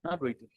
Not waiting.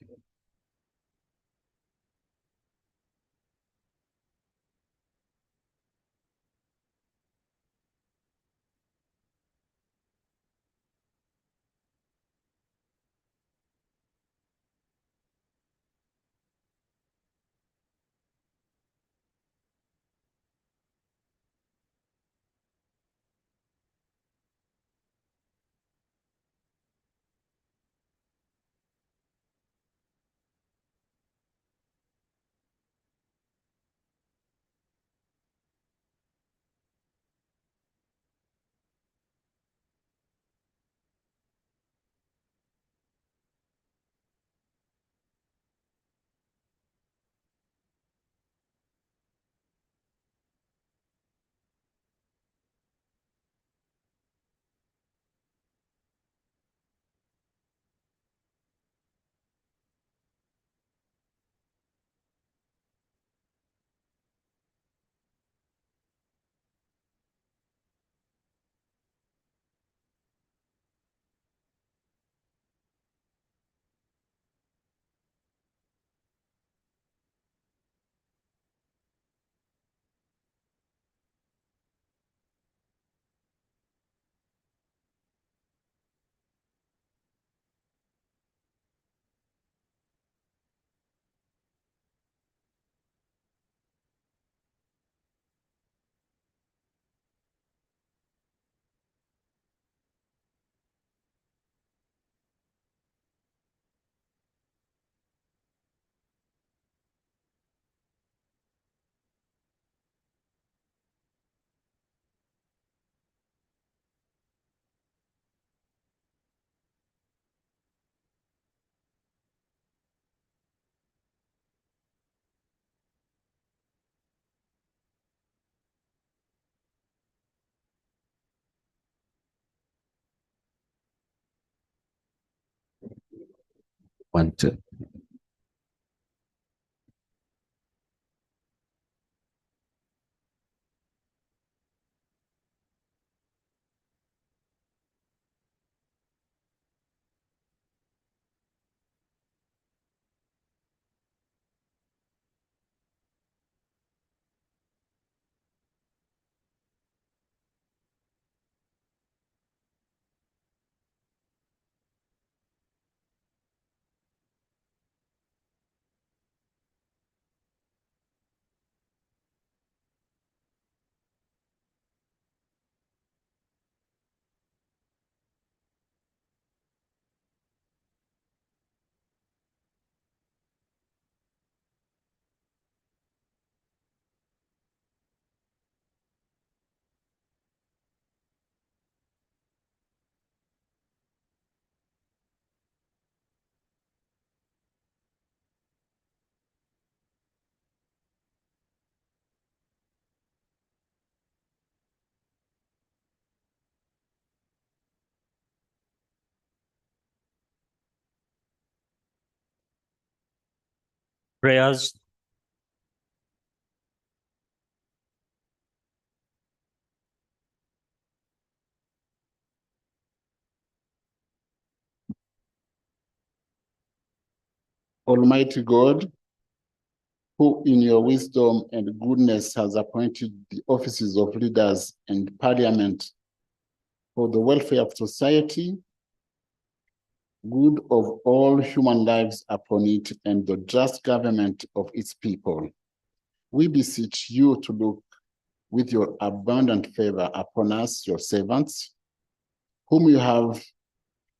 One, two. Prayers. Almighty God, who in your wisdom and goodness has appointed the offices of leaders and parliament for the welfare of society, good of all human lives upon it, and the just government of its people. We beseech you to look with your abundant favor upon us, your servants, whom you have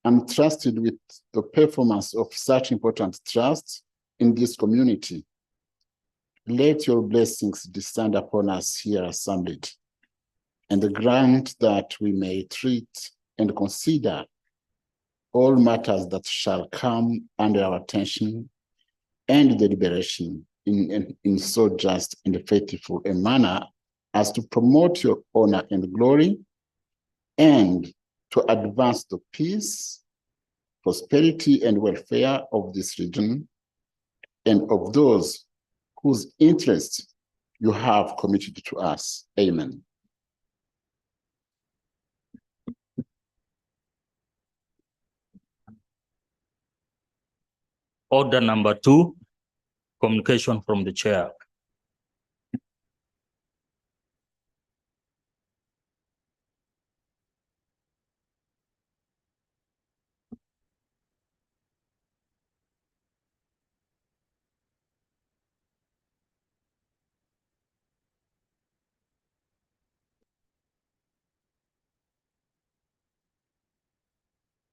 entrusted with the performance of such important trusts in this community. Let your blessings descend upon us here assembled, and grant that we may treat and consider all matters that shall come under our attention and deliberation in so just and faithful a manner as to promote your honor and glory, and to advance the peace, prosperity, and welfare of this region and of those whose interests you have committed to us. Amen. Order number 2, communication from the chair.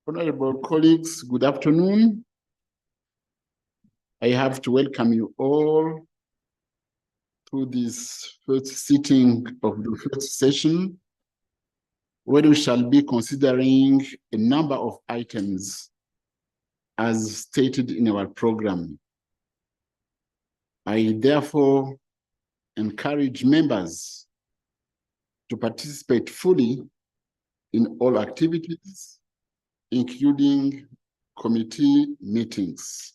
Honorable colleagues, good afternoon. I have to welcome you all to this first sitting of the first session, where we shall be considering a number of items as stated in our program. I therefore encourage members to participate fully in all activities, including committee meetings.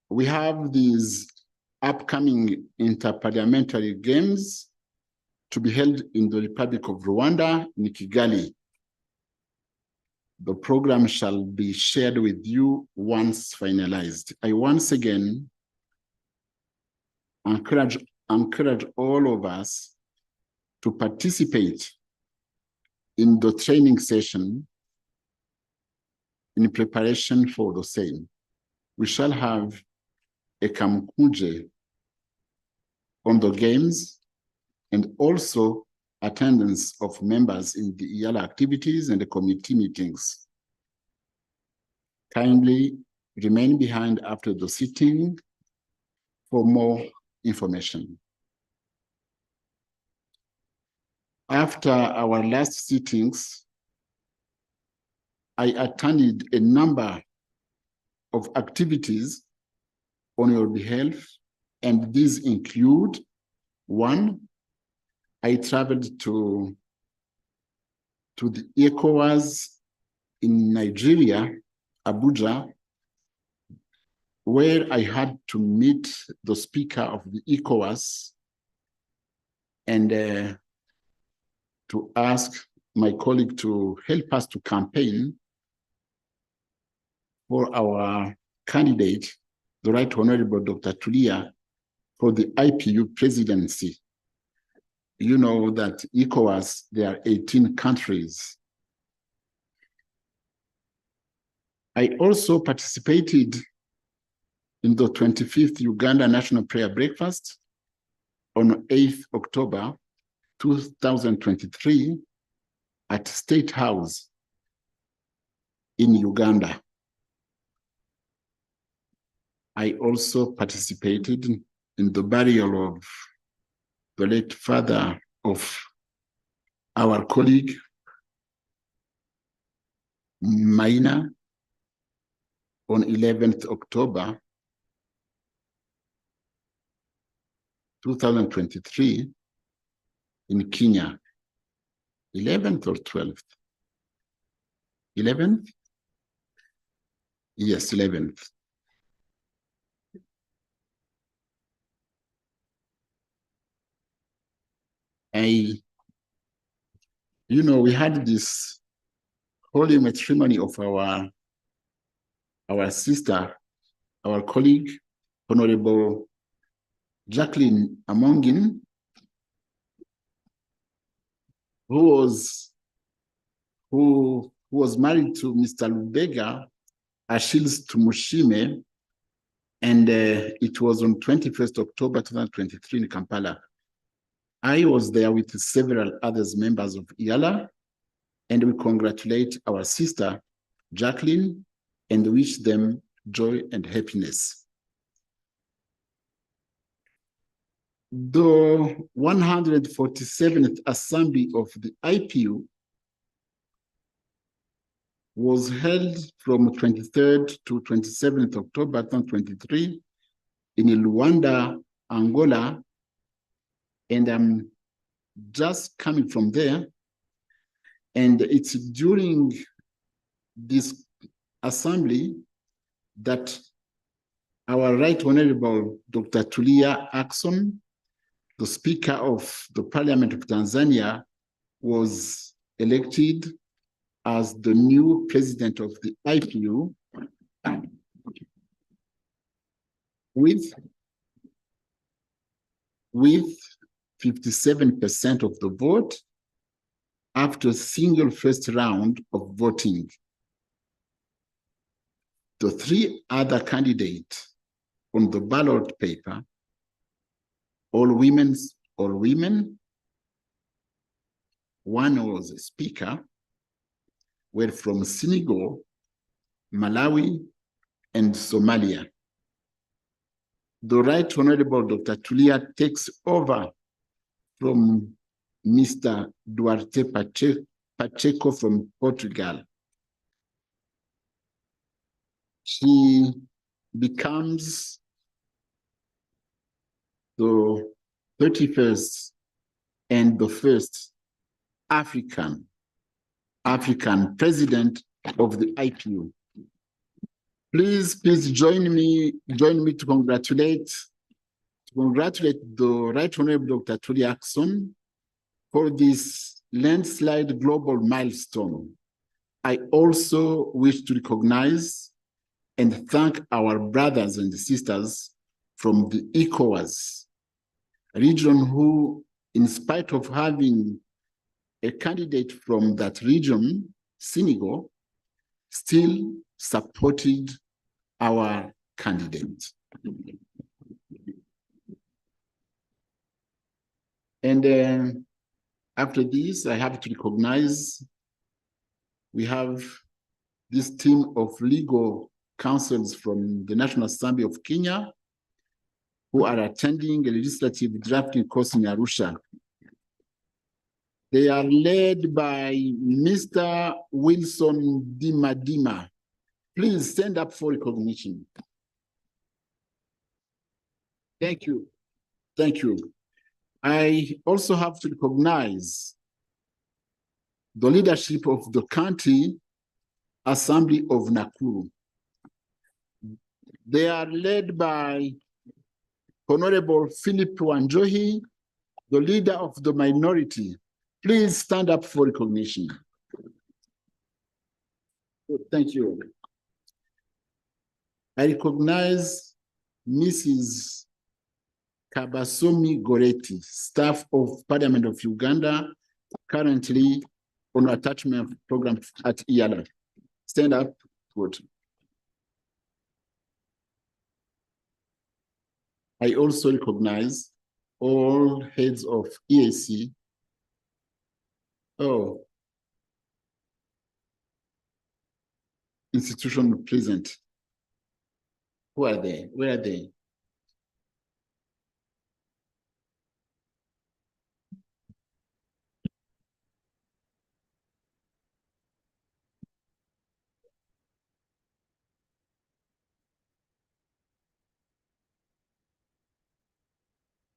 We have these upcoming interparliamentary games to be held in the Republic of Rwanda in Kigali. The program shall be shared with you once finalized. I once again encourage all of us to participate in the training session in preparation for the same. We shall have a kamkunje on the games and also attendance of members in the Eala activities and the committee meetings. Kindly remain behind after the sitting for more information. After our last sittings, I attended a number of activities on your behalf, and these include: 1, I traveled to the ECOWAS in Nigeria, Abuja, where I had to meet the speaker of the ECOWAS and to ask my colleague to help us to campaign for our candidate, the Right Honorable Dr. Tulia, for the IPU presidency. You know that ECOWAS, there are 18 countries. I also participated in the 25th Uganda National Prayer Breakfast on 8th October 2023 at State House in Uganda. I also participated in the burial of the late father of our colleague, Maina, on 11th October 2023 in Kenya. 11th or 12th? 11th? Yes, 11th. We had this holy matrimony of our sister, our colleague, Honorable Jacqueline Amongin, who was married to Mr. Lubega Achilles Tumushime, and it was on 21st October 2023 in Kampala. I was there with several other members of Eala, and we congratulate our sister, Jacqueline, and wish them joy and happiness. The 147th Assembly of the IPU was held from 23rd to 27th October 2023 in Luanda, Angola, and I'm just coming from there. And it's during this assembly that our Right Honorable Dr. Tulia Ackson, the Speaker of the Parliament of Tanzania, was elected as the new president of the IPU with 57% of the vote after a single first round of voting. The three other candidates on the ballot paper, all women, one was a speaker, were from Senegal, Malawi, and Somalia. The Right Honorable Dr. Tulia takes over from Mr. Duarte Pacheco from Portugal. She becomes the 31st and the first African president of the IPU. Please join me to congratulate the Right Honorable Dr. Tulia Ackson for this landslide global milestone. I also wish to recognize and thank our brothers and sisters from the ECOWAS region who, in spite of having a candidate from that region, Senegal, still supported our candidate. And after this, I have to recognize we have this team of legal counsels from the National Assembly of Kenya who are attending a legislative drafting course in Arusha. They are led by Mr. Wilson Dimadima. Please stand up for recognition. Thank you. Thank you. I also have to recognize the leadership of the County Assembly of Nakuru. They are led by Honorable Philip Wanjohi, the leader of the minority. Please stand up for recognition. Thank you. I recognize Mrs. Kabasomi Goretti, staff of Parliament of Uganda, currently on attachment program at Eala. Stand up. Good. I also recognize all heads of EAC. Oh, institution present. Who are they? Where are they?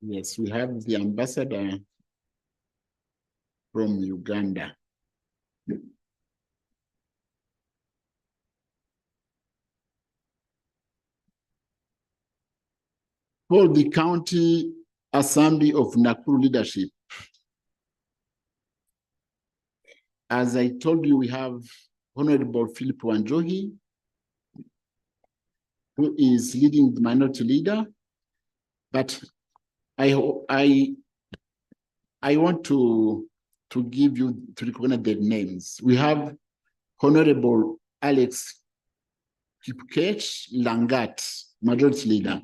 Yes, we have the ambassador from Uganda. For the County Assembly of Nakuru leadership, as I told you, we have Honorable Philip Wanjohi, who is leading the minority leader, but I want to recognize their names. We have Honorable Alex Kipkech Langat, majority leader.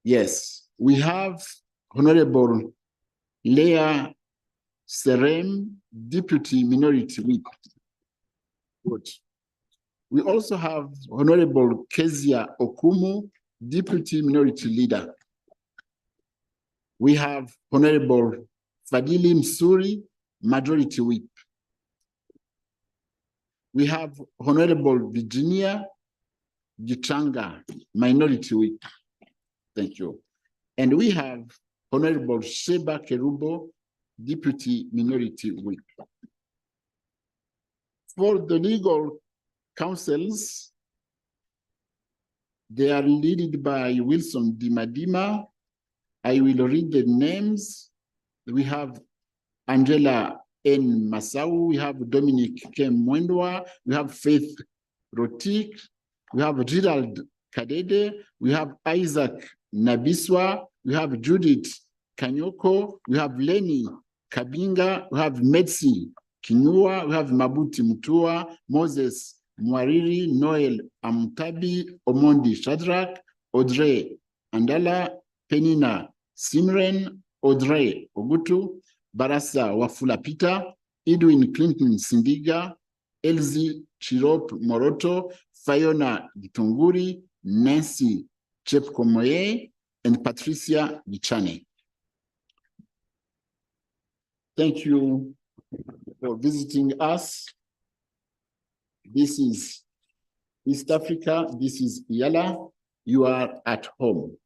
Yes, we have Honorable Leah Serem, Deputy Minority Whip. Good. We also have Honorable Kezia Okumu, Deputy Minority Leader. We have Honorable Fadili Msuri, Majority Whip. We have Honorable Virginia Gichanga, Minority Whip. Thank you. And we have Honorable Sheba Kerubo, Deputy Minority Whip. For the legal councils, they are led by Wilson Dimadima. I will read the names. We have Angela N. Masau, we have Dominic K. Mwendwa, we have Faith Rotik, we have Gerald Kadede, we have Isaac Nabiswa, we have Judith Kanyoko, we have Lenny Kabinga, we have Metsi Kinyua, we have Mabuti Mutua, Moses Mwariri, Noel Amtabi, Omondi Shadrach, Audrey Andala, Penina Simren, Audrey Ogutu, Barasa Wafula Peter, Edwin Clinton Sindiga, Elsie Chirop Moroto, Fiona Gitunguri, Nancy Chepkomoye, and Patricia Gichane. Thank you for visiting us. This is East Africa. This is Eala. You are at home.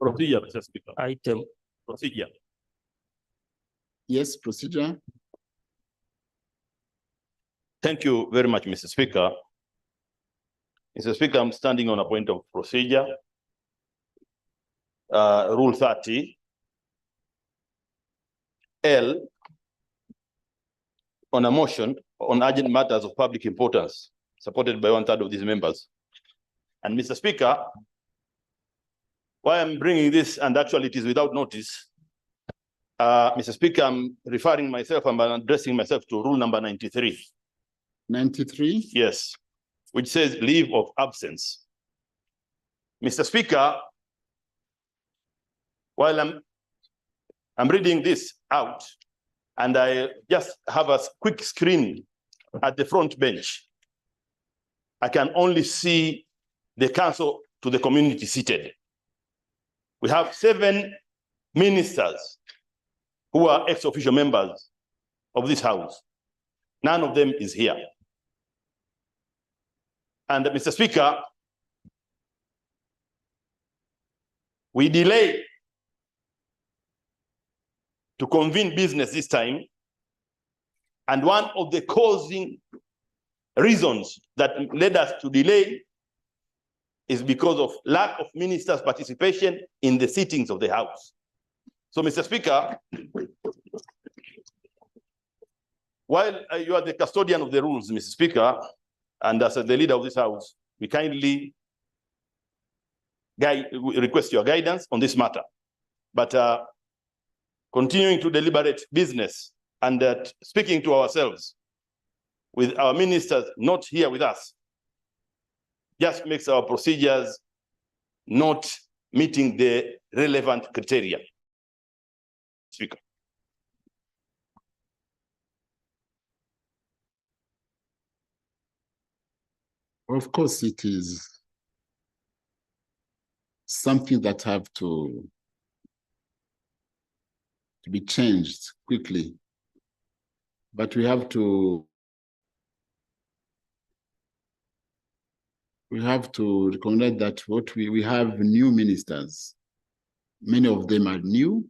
Procedure, Mr. Speaker. Item. Procedure. Yes, procedure. Thank you very much, Mr. Speaker. Mr. Speaker, I'm standing on a point of procedure. Rule 30. L, on a motion on urgent matters of public importance, supported by 1/3 of these members. And Mr. Speaker, why I'm bringing this, and actually it is without notice, Mr. Speaker, I'm referring myself, I'm addressing myself to rule number 93. 93? Yes, which says leave of absence. Mr. Speaker, while I'm reading this out, and I just have a quick screen at the front bench, I can only see the council to the community seated. We have 7 ministers who are ex-official members of this house. None of them is here. And Mr. Speaker, we delay to convene business this time. And one of the causing reasons that led us to delay is because of lack of ministers' participation in the sittings of the House. So, Mr. Speaker, while you are the custodian of the rules, Mr. Speaker, and as the leader of this House, we kindly request your guidance on this matter. But continuing to deliberate business and speaking to ourselves with our ministers not here with us just makes our procedures not meeting the relevant criteria. Speaker. Of course, it is something that have to be changed quickly, but we have to recognize that what we have new ministers. Many of them are new.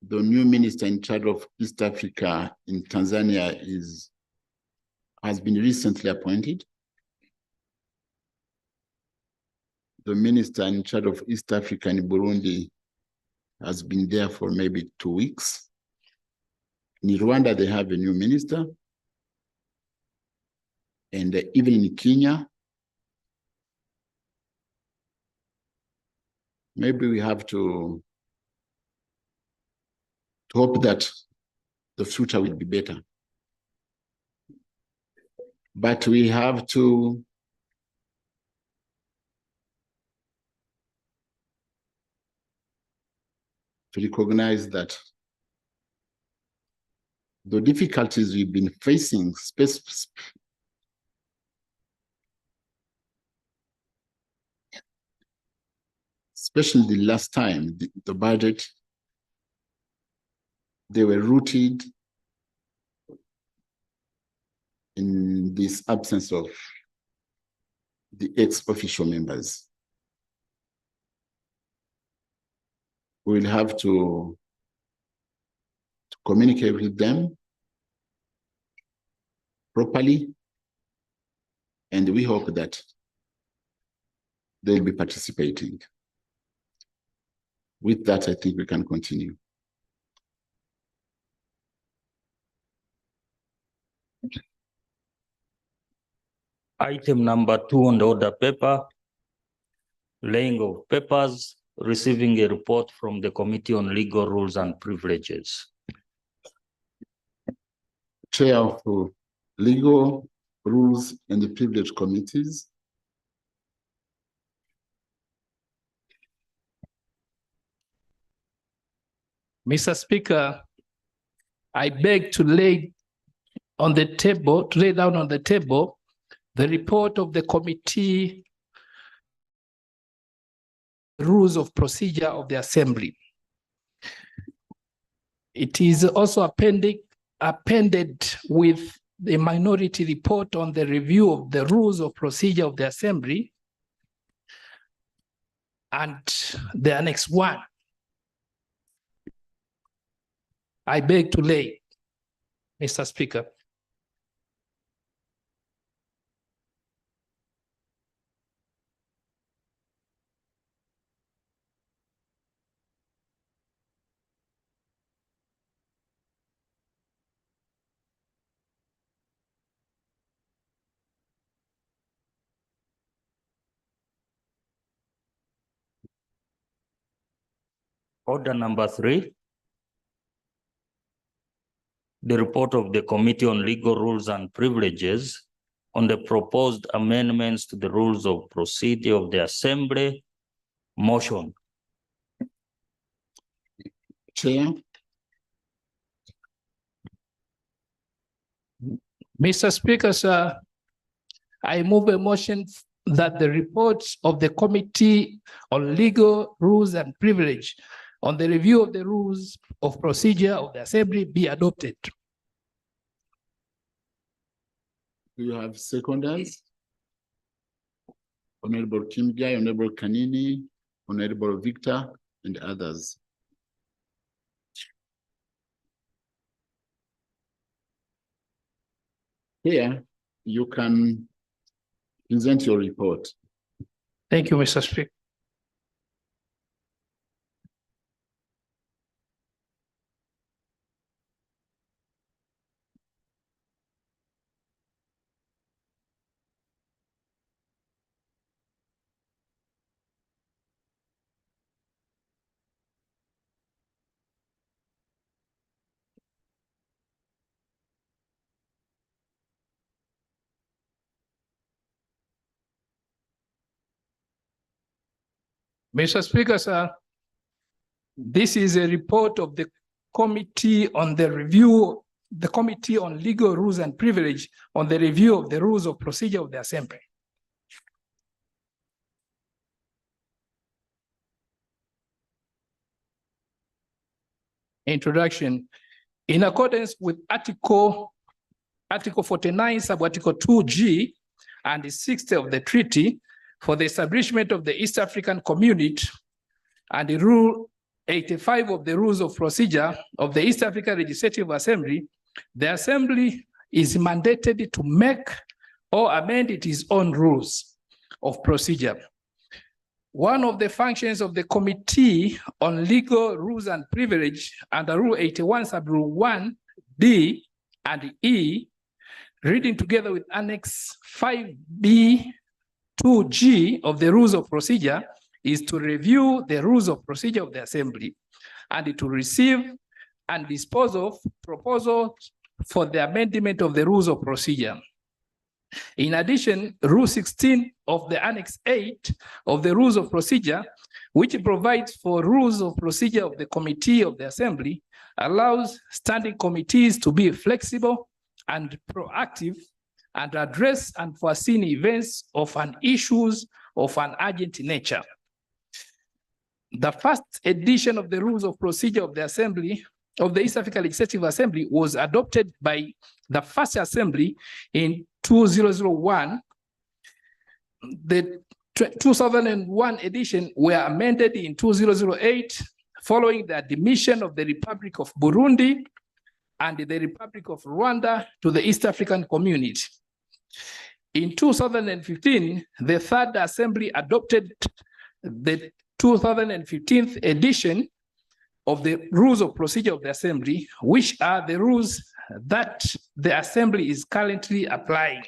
The new minister in charge of East Africa in Tanzania has been recently appointed. The minister in charge of East Africa in Burundi has been there for maybe 2 weeks. In Rwanda, they have a new minister. And even in Kenya, maybe we have to hope that the future will be better. But we have to recognize that the difficulties we've been facing, especially the last time, the budget, they were rooted in this absence of the ex-official members. We will have to communicate with them properly, and we hope that they'll be participating. With that, I think we can continue. Item number 2 on the order paper, laying of papers, receiving a report from the Committee on Legal Rules and Privileges. Chair of Legal, Rules, and the Privilege Committees. Mr. Speaker, I beg to lay down on the table the report of the Committee Rules of Procedure of the Assembly. It is also appended with the minority report on the review of the Rules of Procedure of the Assembly and the Annex 1. I beg to lay, Mr. Speaker. Order number 3. The report of the Committee on Legal Rules and Privileges on the proposed amendments to the Rules of Procedure of the Assembly. Motion. Chair. Mr. Speaker, sir, I move a motion that the reports of the Committee on Legal Rules and Privilege on the review of the Rules of Procedure of the Assembly be adopted. Do you have seconders? Honorable Kimgai, Honorable Kanini, Honorable Victor, and others. Here, you can present your report. Thank you, Mr. Speaker. Mr. Speaker, sir, this is a report of the Committee on the Review, the Committee on Legal Rules and Privilege on the review of the Rules of Procedure of the Assembly. Introduction. In accordance with Article 49, Sub-Article 2G and the 60 of the Treaty for the establishment of the East African Community and the Rule 85 of the Rules of Procedure of the East African Legislative Assembly, the Assembly is mandated to make or amend its own rules of procedure. One of the functions of the Committee on Legal Rules and Privilege under Rule 81, Sub-Rule 1D and E, reading together with Annex 5B 2G of the Rules of Procedure, is to review the Rules of Procedure of the Assembly and to receive and dispose of proposals for the amendment of the Rules of Procedure. In addition, Rule 16 of the Annex 8 of the Rules of Procedure, which provides for rules of procedure of the Committee of the Assembly, allows standing committees to be flexible and proactive and address unforeseen events of an issues of an urgent nature. The first edition of the Rules of Procedure of the Assembly, of the East African Legislative Assembly, was adopted by the first Assembly in 2001. The 2001 edition were amended in 2008 following the admission of the Republic of Burundi and the Republic of Rwanda to the East African Community. In 2015, the Third Assembly adopted the 2015 edition of the Rules of Procedure of the Assembly, which are the rules that the Assembly is currently applying.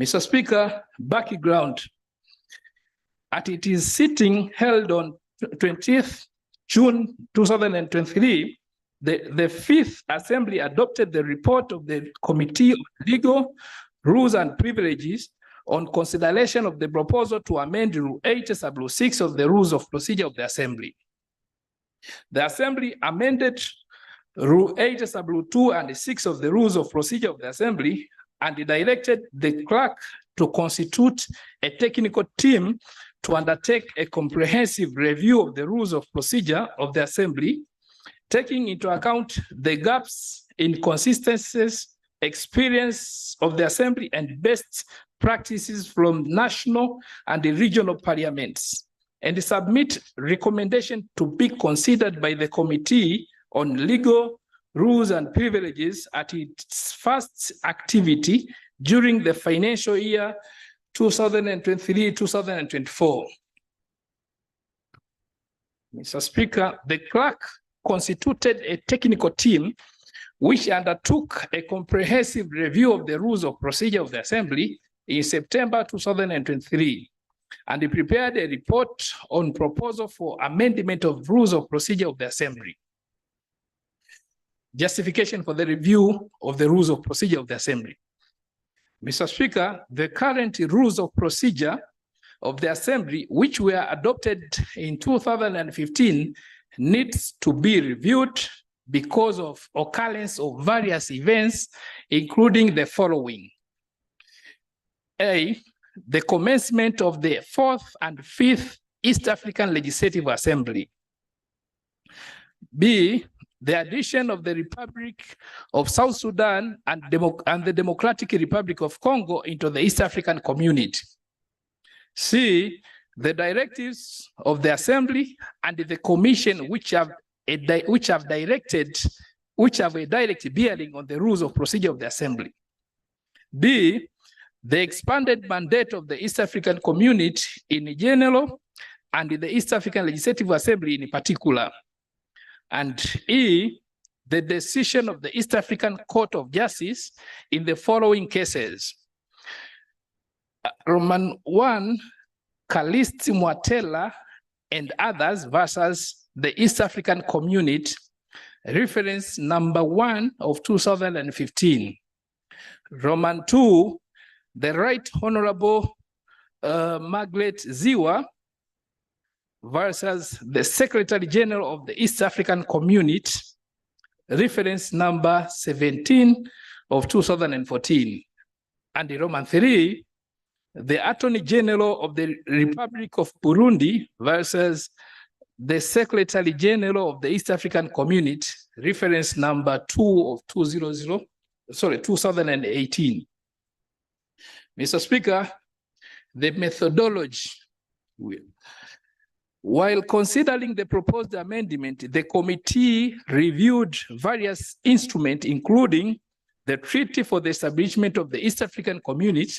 Mr. Speaker, background. At its sitting held on 20th June 2023, the Fifth Assembly adopted the report of the Committee on Legal, Rules and Privileges on consideration of the proposal to amend Rule 8, Sub-Rule 6 of the Rules of Procedure of the Assembly. The Assembly amended Rule 8, Sub-Rule 2 and 6 of the Rules of Procedure of the Assembly and directed the clerk to constitute a technical team to undertake a comprehensive review of the Rules of Procedure of the Assembly, taking into account the gaps, inconsistencies, experience of the Assembly and best practices from national and the regional parliaments, and submit recommendation to be considered by the Committee on Legal, Rules and Privileges at its first activity during the financial year 2023-2024. Mr. Speaker, the clerk constituted a technical team which undertook a comprehensive review of the Rules of Procedure of the Assembly in September 2023, and he prepared a report on proposal for amendment of Rules of Procedure of the Assembly. Justification for the review of the Rules of Procedure of the Assembly. Mr. Speaker, the current Rules of Procedure of the Assembly, which were adopted in 2015, needs to be reviewed because of occurrence of various events, including the following. A, the commencement of the 4th and 5th East African Legislative Assembly. B, the addition of the Republic of South Sudan and the Democratic Republic of Congo into the East African Community. C, the directives of the Assembly and the Commission which have a direct bearing on the Rules of Procedure of the Assembly. D, the expanded mandate of the East African Community in general and the East African Legislative Assembly in particular. And E, the decision of the East African Court of Justice in the following cases. Roman 1, Kalisti Mwatela and others versus the East African Community, reference number 1 of 2015. Roman 2, the Right Honorable Margaret Ziwa versus the Secretary General of the East African Community, reference number 17 of 2014. And the Roman 3, the Attorney General of the Republic of Burundi versus the Secretary General of the East African Community, reference number 2 of 2018. Mr. Speaker, the methodology. While considering the proposed amendment, the committee reviewed various instruments, including the Treaty for the Establishment of the East African Community,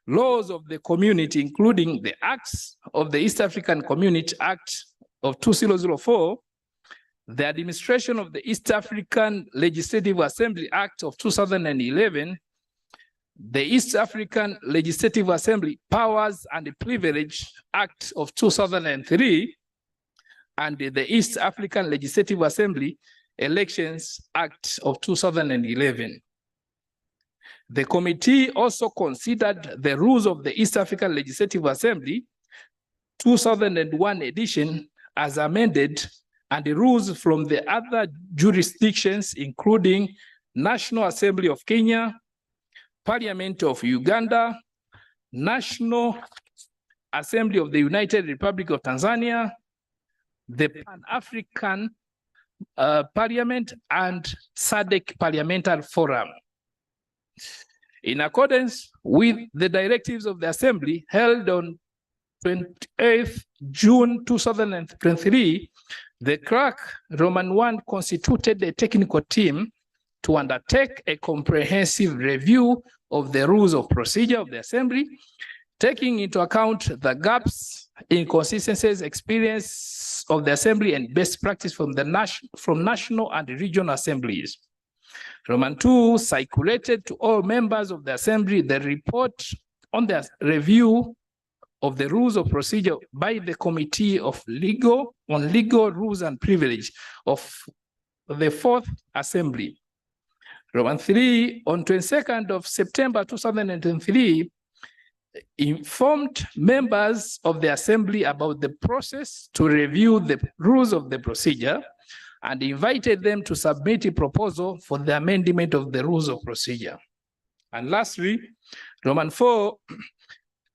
laws of the community, including the Acts of the East African Community Act of 2004, the Administration of the East African Legislative Assembly Act of 2011, the East African Legislative Assembly Powers and Privilege Act of 2003, and the East African Legislative Assembly Elections Act of 2011. The committee also considered the rules of the East African Legislative Assembly 2001 edition as amended, and the rules from the other jurisdictions, including National Assembly of Kenya, Parliament of Uganda, National Assembly of the United Republic of Tanzania, the Pan-African Parliament, and SADC Parliamentary Forum. In accordance with the directives of the Assembly held on 28th June 2023, the clerk, Roman 1, constituted a technical team to undertake a comprehensive review of the Rules of Procedure of the Assembly, taking into account the gaps, inconsistencies, experience of the assembly, and best practice from national and regional assemblies. Roman 2 circulated to all members of the assembly the report on the review of the rules of procedure by the Committee on Legal Rules and Privilege of the 4th Assembly. Roman 3, on 22nd of September 2023, informed members of the Assembly about the process to review the rules of the procedure and invited them to submit a proposal for the amendment of the rules of procedure. And lastly, Roman 4,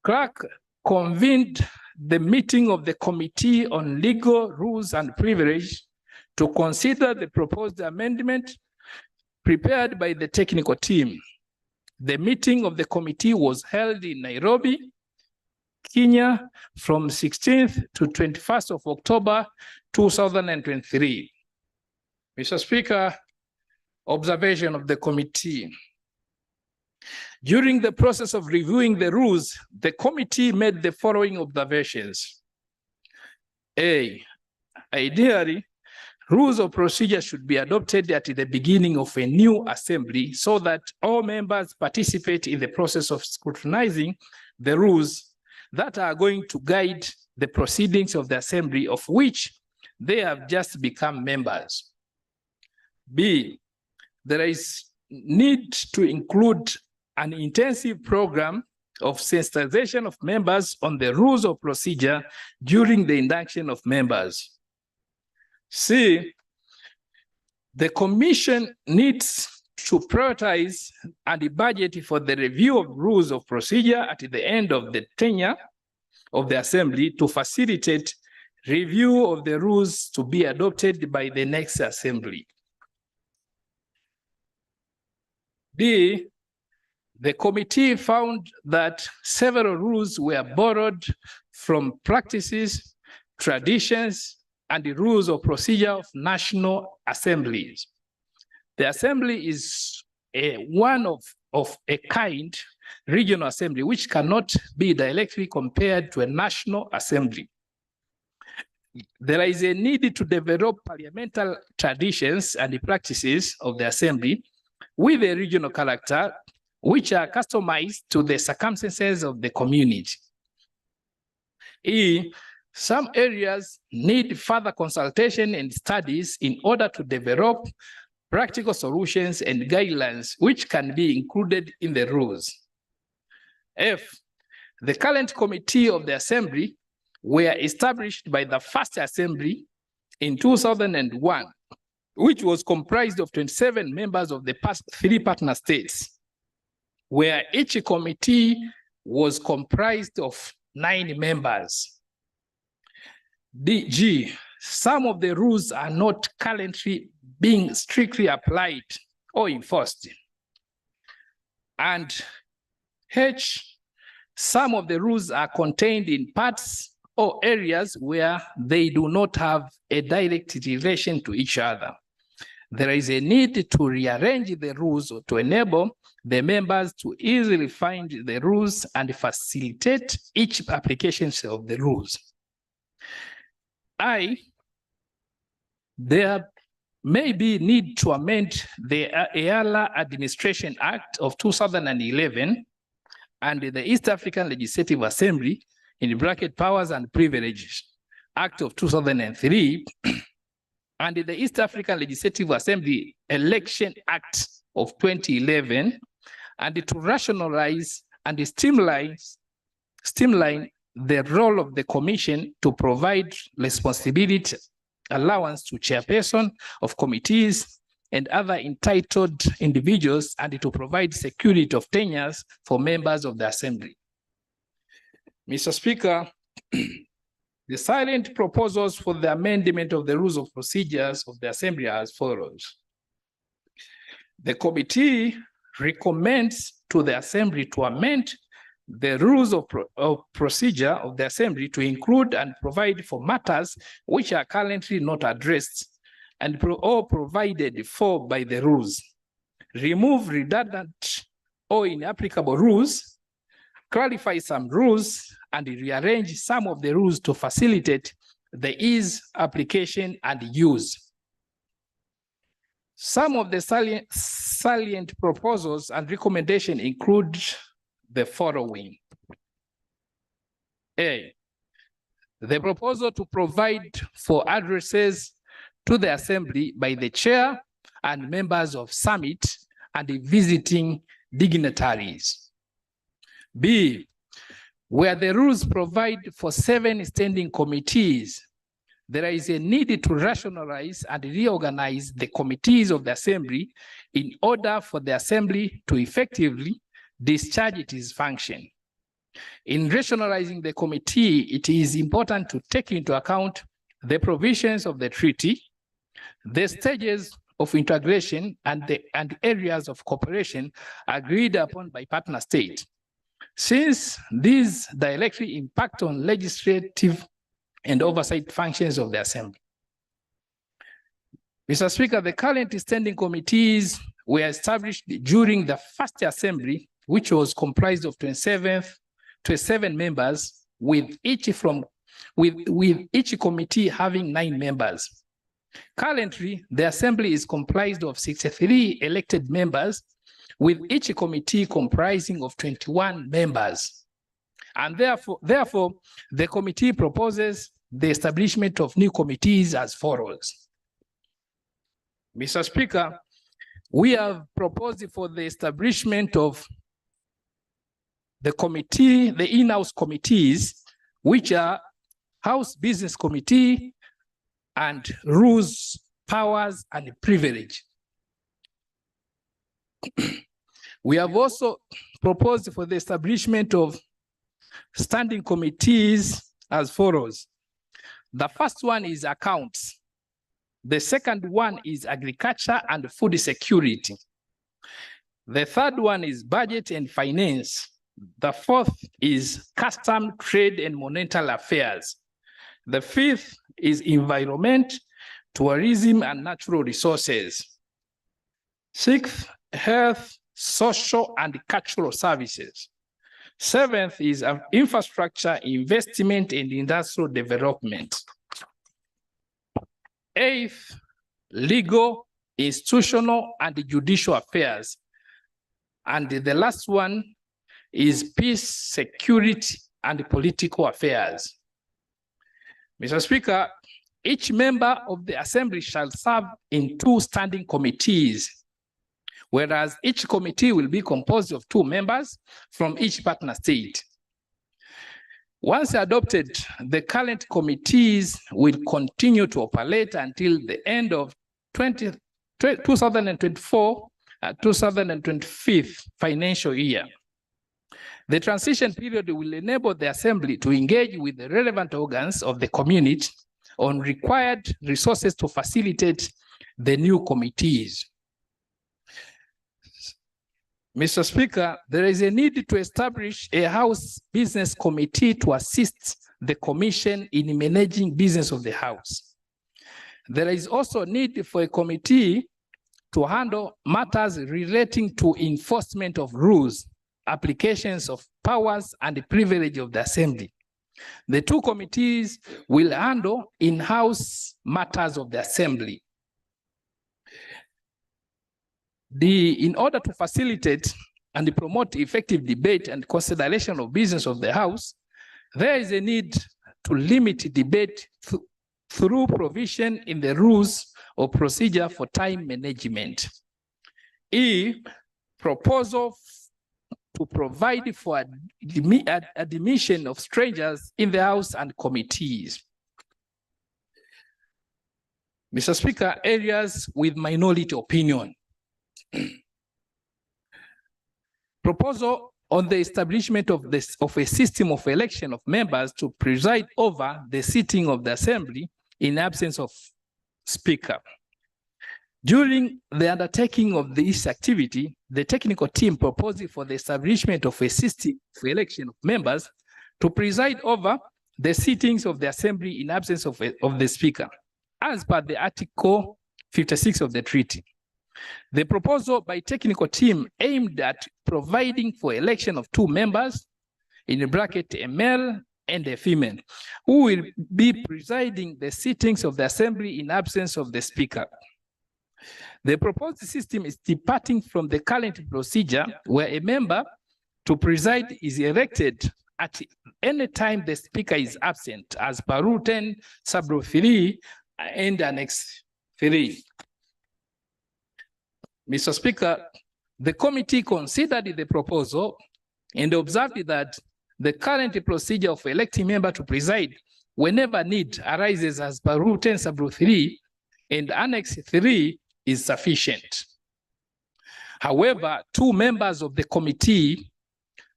Clerk convened the meeting of the Committee on Legal Rules and Privilege to consider the proposed amendment prepared by the technical team. The meeting of the committee was held in Nairobi, Kenya, from 16th to 21st of October, 2023. Mr. Speaker, observation of the committee. During the process of reviewing the rules, the committee made the following observations. A, ideally, rules of procedure should be adopted at the beginning of a new assembly so that all members participate in the process of scrutinizing the rules that are going to guide the proceedings of the assembly of which they have just become members. B, there is need to include an intensive program of sensitization of members on the rules of procedure during the induction of members. C, the Commission needs to prioritize and budget for the review of rules of procedure at the end of the tenure of the Assembly to facilitate review of the rules to be adopted by the next Assembly. D, the committee found that several rules were borrowed from practices, traditions, and the rules of procedure of national assemblies. The assembly is one of a kind regional assembly which cannot be directly compared to a national assembly. There is a need to develop parliamentary traditions and practices of the assembly with a regional character which are customized to the circumstances of the community. E, some areas need further consultation and studies in order to develop practical solutions and guidelines which can be included in the rules. F, the current committee of the assembly were established by the first assembly in 2001, which was comprised of 27 members of the past 3 partner states, where each committee was comprised of 9 members. G, some of the rules are not currently being strictly applied or enforced. And H, some of the rules are contained in parts or areas where they do not have a direct relation to each other. There is a need to rearrange the rules to enable the members to easily find the rules and facilitate each application of the rules. There may be need to amend the Eala Administration Act of 2011 and the East African Legislative Assembly in bracket Powers and Privileges Act of 2003 and the East African Legislative Assembly Election Act of 2011 and to rationalize and streamline the role of the Commission to provide responsibility allowance to chairperson of committees and other entitled individuals and to provide security of tenures for members of the Assembly. Mr. Speaker, the silent proposals for the amendment of the rules of procedures of the Assembly are as follows. The committee recommends to the Assembly to amend the rules of procedure of the Assembly to include and provide for matters which are currently not addressed and or provided for by the rules, remove redundant or inapplicable rules, clarify some rules, and rearrange some of the rules to facilitate the ease, application, and use. Some of the salient proposals and recommendations include the following. A, the proposal to provide for addresses to the Assembly by the chair and members of summit and the visiting dignitaries. B, where the rules provide for 7 standing committees, there is a need to rationalize and reorganize the committees of the Assembly in order for the Assembly to effectively discharge its function. In rationalizing the committee, it is important to take into account the provisions of the treaty, the stages of integration, and areas of cooperation agreed upon by partner states, since these directly impact on legislative and oversight functions of the Assembly. Mr. Speaker, the current standing committees were established during the first Assembly, which was comprised of 27 members, with each committee having 9 members. Currently, the Assembly is comprised of 63 elected members, with each committee comprising of 21 members. And therefore, the committee proposes the establishment of new committees as follows. Mr. Speaker, we have proposed for the establishment of the committee, the in-house committees, which are House Business Committee and Rules, Powers, and Privilege. We have also proposed for the establishment of standing committees as follows. The first one is accounts. The second one is agriculture and food security. The third one is budget and finance. The fourth is custom, trade, and monetary affairs. The fifth is environment, tourism, and natural resources. Sixth, health, social, and cultural services. Seventh is infrastructure, investment, and industrial development. Eighth, legal, institutional, and judicial affairs. And the last one is peace, security, and political affairs. Mr. Speaker, each member of the Assembly shall serve in 2 standing committees, whereas each committee will be composed of 2 members from each partner state. Once adopted, the current committees will continue to operate until the end of 2024-2025 financial year. The transition period will enable the Assembly to engage with the relevant organs of the community on required resources to facilitate the new committees. Mr. Speaker, there is a need to establish a House Business Committee to assist the Commission in managing business of the House. There is also a need for a committee to handle matters relating to enforcement of rules, applications of powers, and the privilege of the Assembly. The 2 committees will handle in-house matters of the Assembly. In order to facilitate and promote effective debate and consideration of business of the House, there is a need to limit debate through provision in the rules of procedure for time management. Proposal to provide for admission of strangers in the House and committees. Mr. Speaker, areas with minority opinion. Proposal on the establishment of a system of election of members to preside over the sitting of the Assembly in absence of Speaker. During the undertaking of this activity, the technical team proposed for the establishment of a system for election of members to preside over the sittings of the Assembly in absence of the Speaker, as per the Article 56 of the treaty. The proposal by technical team aimed at providing for election of 2 members in bracket a male and a female, who will be presiding the sittings of the assembly in absence of the speaker. The proposed system is departing from the current procedure where a member to preside is elected at any time the speaker is absent, as per Rule 10, Sub-Rule 3 and Annex 3. Mr. Speaker, the committee considered the proposal and observed that the current procedure of electing member to preside whenever need arises as per Rule 10, Sub-Rule 3 and Annex 3 is sufficient. However, two members of the committee,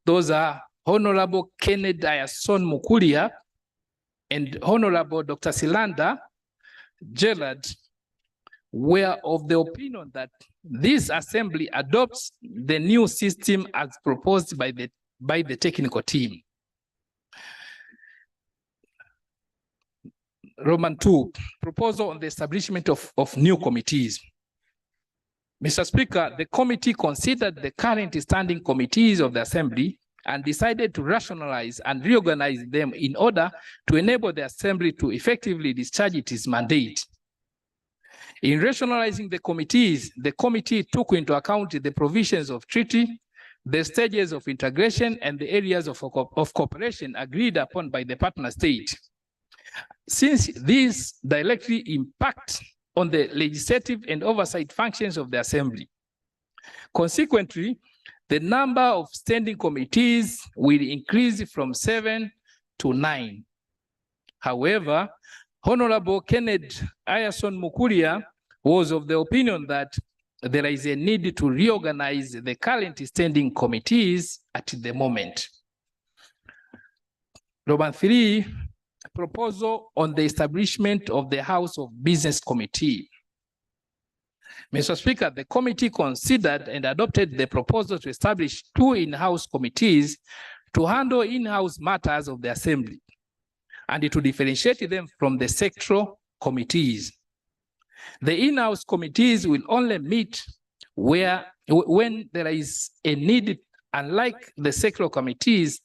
those are Honorable Kenneth Ayason Mukulia and Honorable Dr. Silanda Gerard, were of the opinion that this assembly adopts the new system as proposed by the technical team. Roman 2, proposal on the establishment of new committees. Mr. Speaker, the committee considered the current standing committees of the assembly and decided to rationalize and reorganize them in order to enable the assembly to effectively discharge its mandate. In rationalizing the committees, the committee took into account the provisions of treaty, the stages of integration, and the areas of cooperation agreed upon by the partner state. Since these directly impact on the legislative and oversight functions of the assembly. Consequently, the number of standing committees will increase from 7 to 9. However, Honorable Kenneth Ayason Mukulia was of the opinion that there is a need to reorganize the current standing committees at the moment. Roman 3, proposal on the establishment of the House of Business Committee. Mr. Speaker, the committee considered and adopted the proposal to establish two in-house committees to handle in-house matters of the assembly and to differentiate them from the sectoral committees. The in-house committees will only meet when there is a need, unlike the sectoral committees,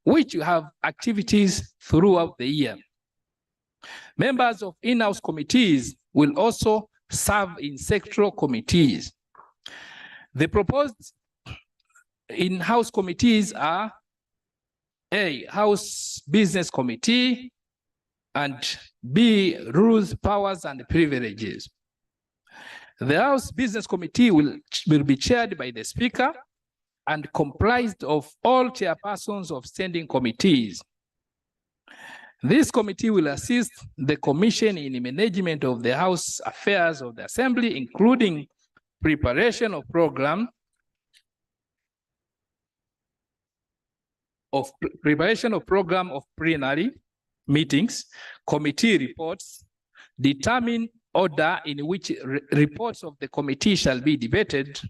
which have activities throughout the year. Members of in-house committees will also serve in sectoral committees. The proposed in-house committees are A, House Business Committee, and B, Rules, Powers, and Privileges. The House Business Committee will be chaired by the Speaker and comprised of all chairpersons of standing committees. This committee will assist the Commission in management of the House affairs of the Assembly, including preparation of program of plenary meetings, committee reports, determine order in which reports of the committee shall be debated,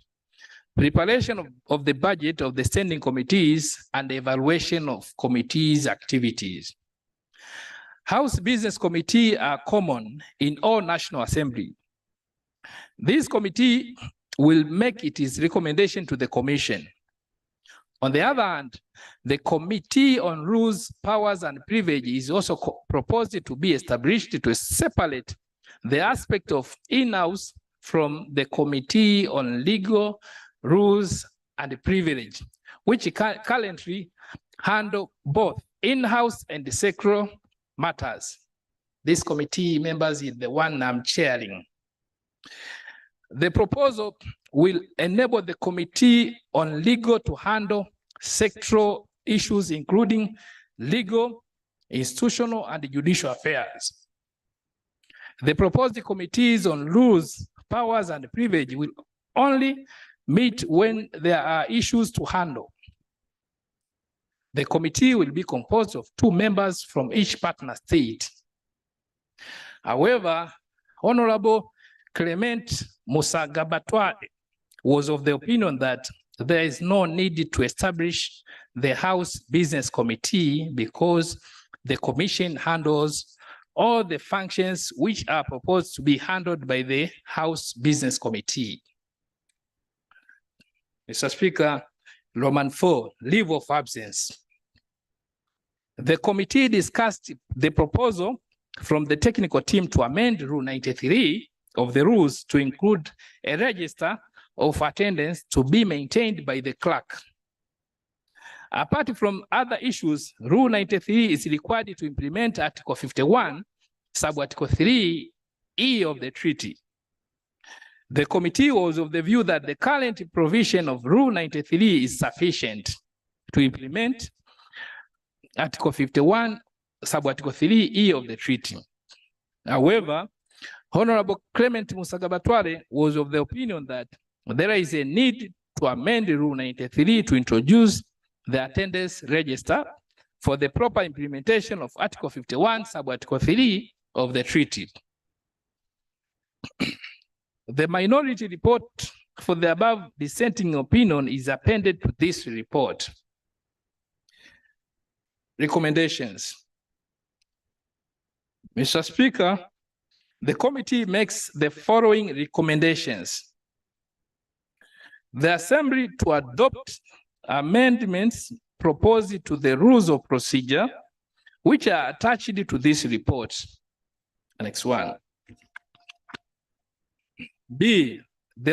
preparation of the budget of the standing committees, and evaluation of committees' activities. House Business Committee are common in all National Assembly. This committee will make its recommendation to the Commission. On the other hand, the Committee on Rules, Powers, and Privileges is also proposed to be established to separate the aspect of in-house from the Committee on Legal, Rules, and Privilege, which currently handle both in-house and sectoral matters. This committee members is the one I'm chairing. The proposal will enable the Committee on Legal to handle sectoral issues, including legal, institutional, and judicial affairs. The proposed committees on rules, powers, and privilege will only meet when there are issues to handle. The committee will be composed of 2 members from each partner state. However, Honorable Clement Musagabatwa was of the opinion that there is no need to establish the House Business Committee because the Commission handles all the functions which are proposed to be handled by the House Business Committee. Mr. Speaker, Roman 4, leave of absence. The committee discussed the proposal from the technical team to amend Rule 93 of the rules to include a register of attendance to be maintained by the clerk. Apart from other issues, Rule 93 is required to implement Article 51, Sub-Article 3E of the treaty. The committee was of the view that the current provision of Rule 93 is sufficient to implement Article 51, Sub-Article 3E of the treaty. However, Honorable Clement Musagabatware was of the opinion that there is a need to amend Rule 93 to introduce the attendance register for the proper implementation of Article 51, Sub-Article 3 of the treaty. The minority report for the above dissenting opinion is appended to this report. Recommendations. Mr. Speaker, the committee makes the following recommendations. The Assembly to adopt amendments proposed to the rules of procedure, which are attached to this report. Next one. B, the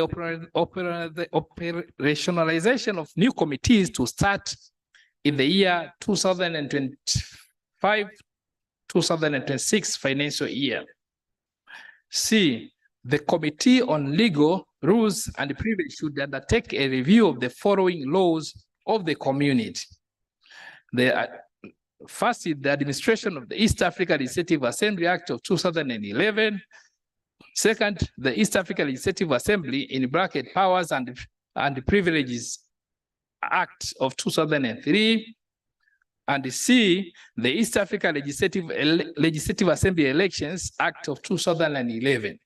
operationalization of new committees to start in the year 2025-2026 financial year. C, the Committee on Legal Rules and Privilege should undertake a review of the following laws of the community. First is the administration of the East Africa Legislative Assembly Act of 2011. Second, the East Africa Legislative Assembly in bracket Powers and Privileges Act of 2003. And C, the East Africa Legislative Assembly Elections Act of 2011.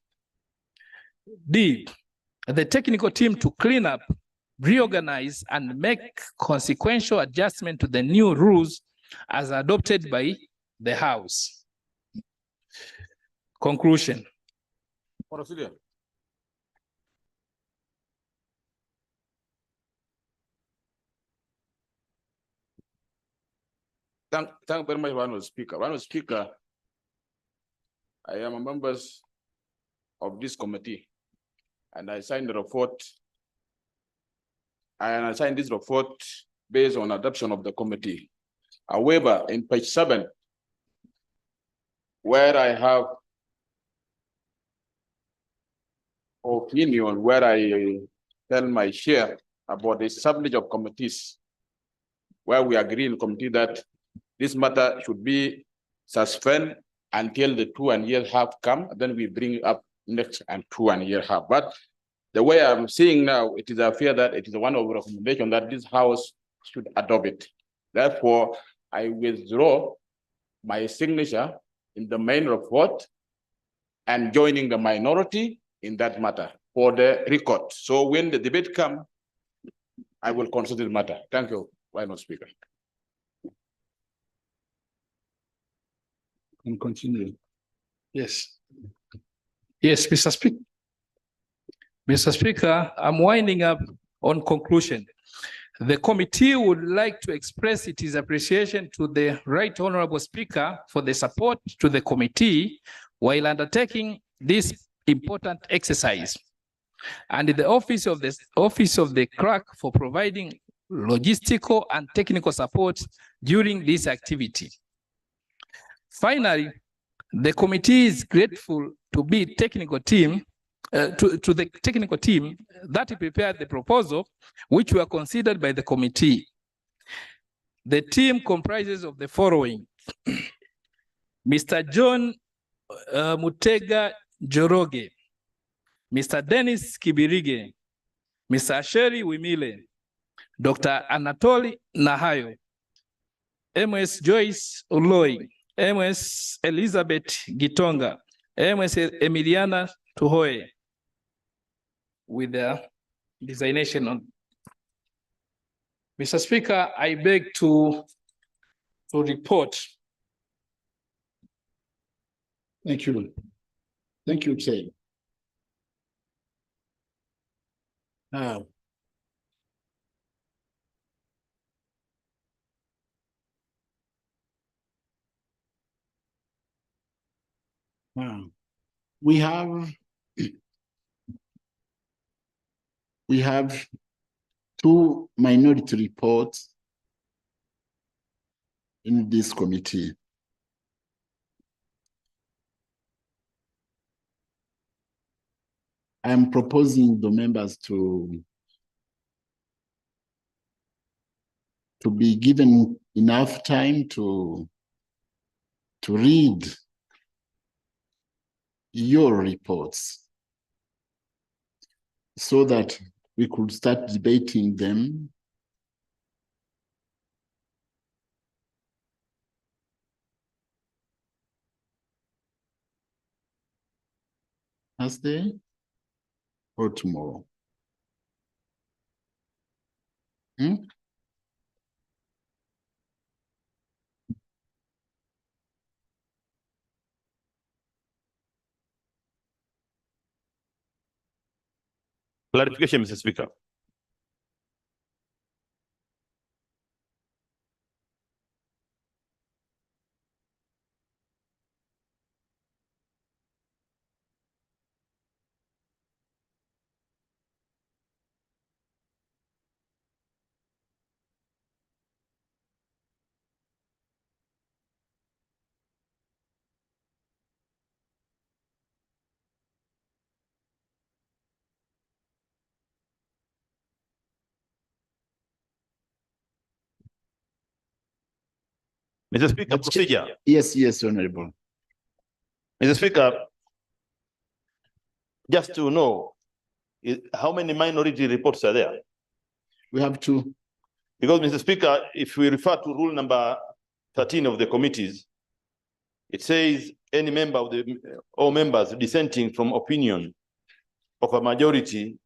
D, the technical team to clean up, reorganize, and make consequential adjustment to the new rules as adopted by the House. Conclusion. Procedural. Thank you very much, Honorable Speaker. Honorable Speaker, I am a member of this committee, and I signed the report. And I signed this report based on adoption of the committee. However, in page 7, where I have opinion, where I tell my share about the establishment of committees, where we agree in committee that this matter should be suspended until the 2 years have come, then we bring up next and 2 years have. But the way I'm seeing now, it is a fear that it is one of the recommendations that this House should adopt it. Therefore, I withdraw my signature in the main report and joining the minority in that matter for the record. So when the debate comes, I will consider the matter. Thank you, Honorable Speaker. And continue. Yes. Yes, Mr. Speaker. Mr. Speaker, I'm winding up on conclusion. The committee would like to express its appreciation to the Right Honorable Speaker for the support to the committee while undertaking this important exercise, and the office of the clerk for providing logistical and technical support during this activity. Finally, the committee is grateful to the technical team that prepared the proposal, which were considered by the committee. The team comprises of the following: Mr. John Mutega Joroge, Mr. Dennis Kibirige, Mr. Asheri Wimile, Dr. Anatoly Nahayo, MS Joyce Uloi, MS Elizabeth Gitonga, MS Emiliana Tuhoe, with the designation on. Mr. Speaker, I beg to report. Thank you. Thank you, Chair. Now, We have two minority reports in this committee. I am proposing the members to be given enough time to read your reports so that we could start debating them. Thursday or tomorrow. Clarification, Mr. Speaker. Mr. Speaker, procedure. Yes, Honorable. Mr. Speaker, just to know, how many minority reports are there? We have two. Because, Mr. Speaker, if we refer to rule number 13 of the committees, it says any member of all members dissenting from opinion of a majority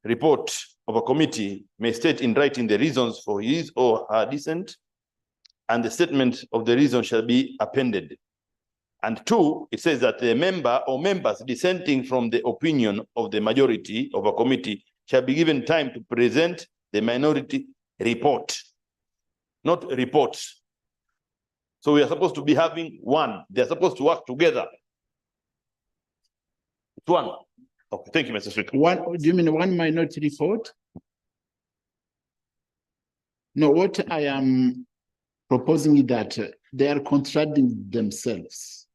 report of a committee may state in writing the reasons for his or her dissent, and the statement of the reason shall be appended. And two, it says that the member or members dissenting from the opinion of the majority of a committee shall be given time to present the minority report, not reports. So we are supposed to be having one. They're supposed to work together. It's one. Okay, thank you, Mr. Speaker. One, do you mean one minority report? No, what I am proposing is that they are contradicting themselves.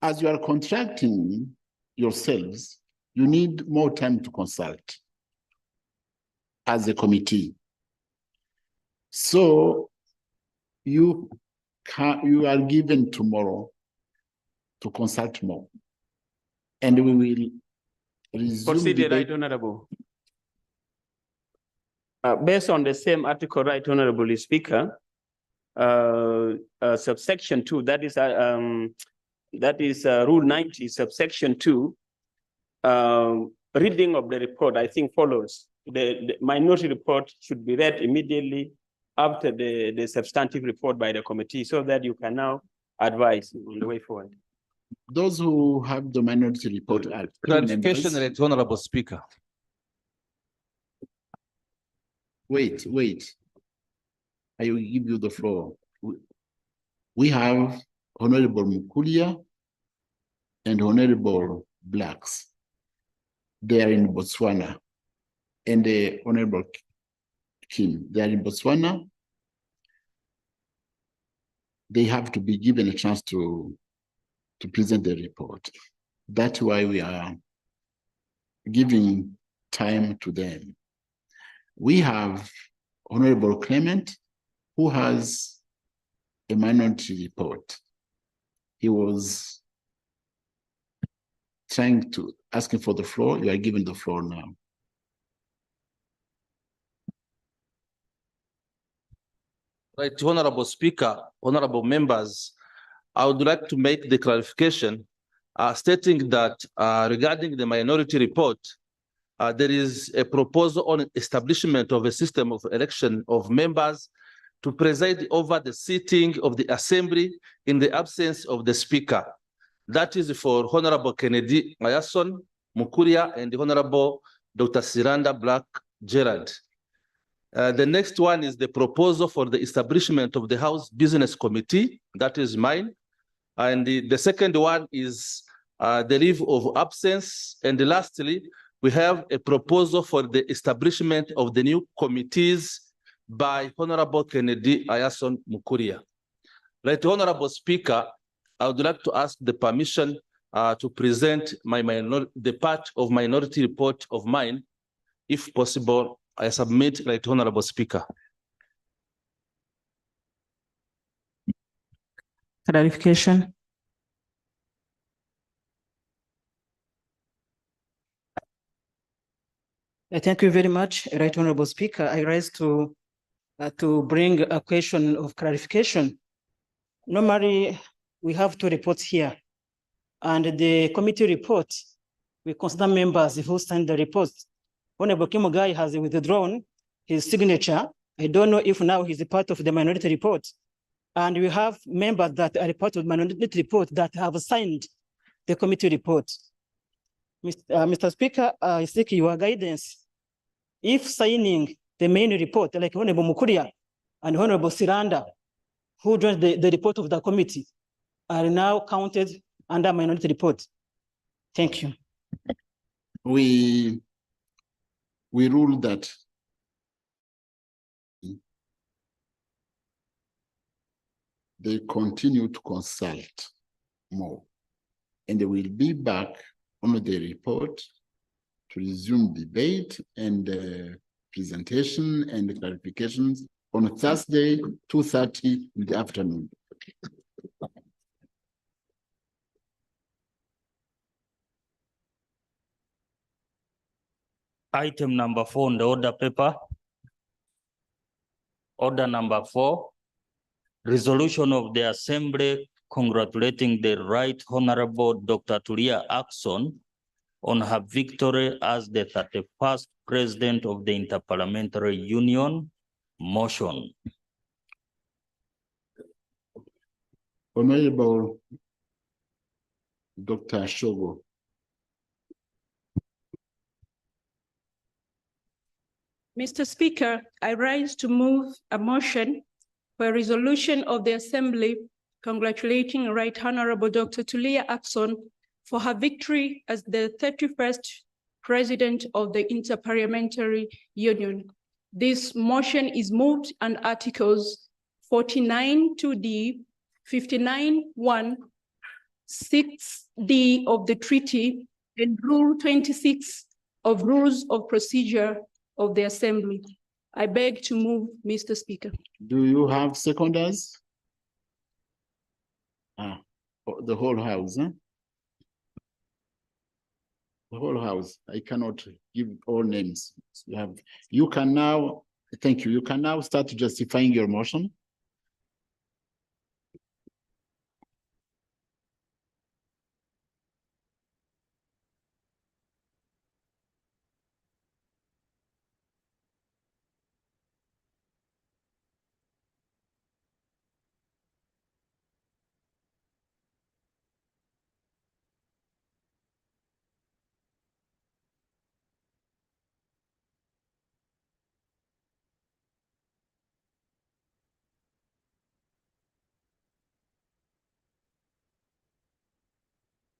As you are contracting yourselves, you need more time to consult as a committee. So you are given tomorrow to consult more. And we will resume Proceed, Right Honorable. Based on the same article, Right Honorable Speaker, subsection 2, that is Rule 90, subsection 2, reading of the report, I think follows. The minority report should be read immediately after the substantive report by the committee so that you can now advise on the way forward. Those who have the minority report are clarification, Right Honorable Speaker. Wait. I will give you the floor. We have Honorable Mukulia and Honorable Blacks. They are in Botswana. And the Honorable Kim, they are in Botswana. They have to be given a chance to present the report. That's why we are giving time to them. We have Honorable Clement, who has a minority report. He was asking for the floor. You are given the floor now. Right, Honorable Speaker, honorable members, I would like to make the clarification stating that regarding the minority report, there is a proposal on establishment of a system of election of members to preside over the sitting of the assembly in the absence of the speaker. That is for Honorable Kennedy Mayason, Mukuria, and the Honorable Dr. Siranda Black Gerald. The next one is the proposal for the establishment of the House Business Committee. That is mine. And the second one is the leave of absence. And lastly, we have a proposal for the establishment of the new committees by Honorable Kennedy Ayason Mukuria. Right, Honorable Speaker, I would like to ask the permission to present the part of minority report of mine. If possible, I submit, right, Honorable Speaker. Clarification. Thank you very much, Right Honorable Speaker. I rise to bring a question of clarification. Normally, we have two reports here, and the committee report, we consider members who signed the report. Honorable Kimogai has withdrawn his signature. I don't know if now he's a part of the minority report. And we have members that are part of the minority report that have signed the committee report. Mr. Speaker, I seek your guidance. If signing the main report, like Honorable Mukuria and Honorable Siranda, who joined the report of the committee, are now counted under minority report. Thank you. We rule that they continue to consult more, and they will be back on the report to resume debate and presentation and clarifications on Thursday, 2:30 in the afternoon. Item number 4 on the order paper. Order number 4, resolution of the Assembly congratulating the Right Honorable Dr. Tulia Ackson on her victory as the 31st President of the Interparliamentary Union. Motion. Honorable Dr. Shogo. Mr. Speaker, I rise to move a motion for a resolution of the Assembly congratulating Right Honorable Dr. Tulia Ackson for her victory as the 31st President of the Interparliamentary Union. This motion is moved under Articles 49(2)(d), 59(1), 6(d) of the treaty and Rule 26 of Rules of Procedure of the Assembly. I beg to move, Mr. Speaker. Do you have seconders? The whole house, huh? The whole house. I cannot give all names. You can now, thank you. You can now start justifying your motion.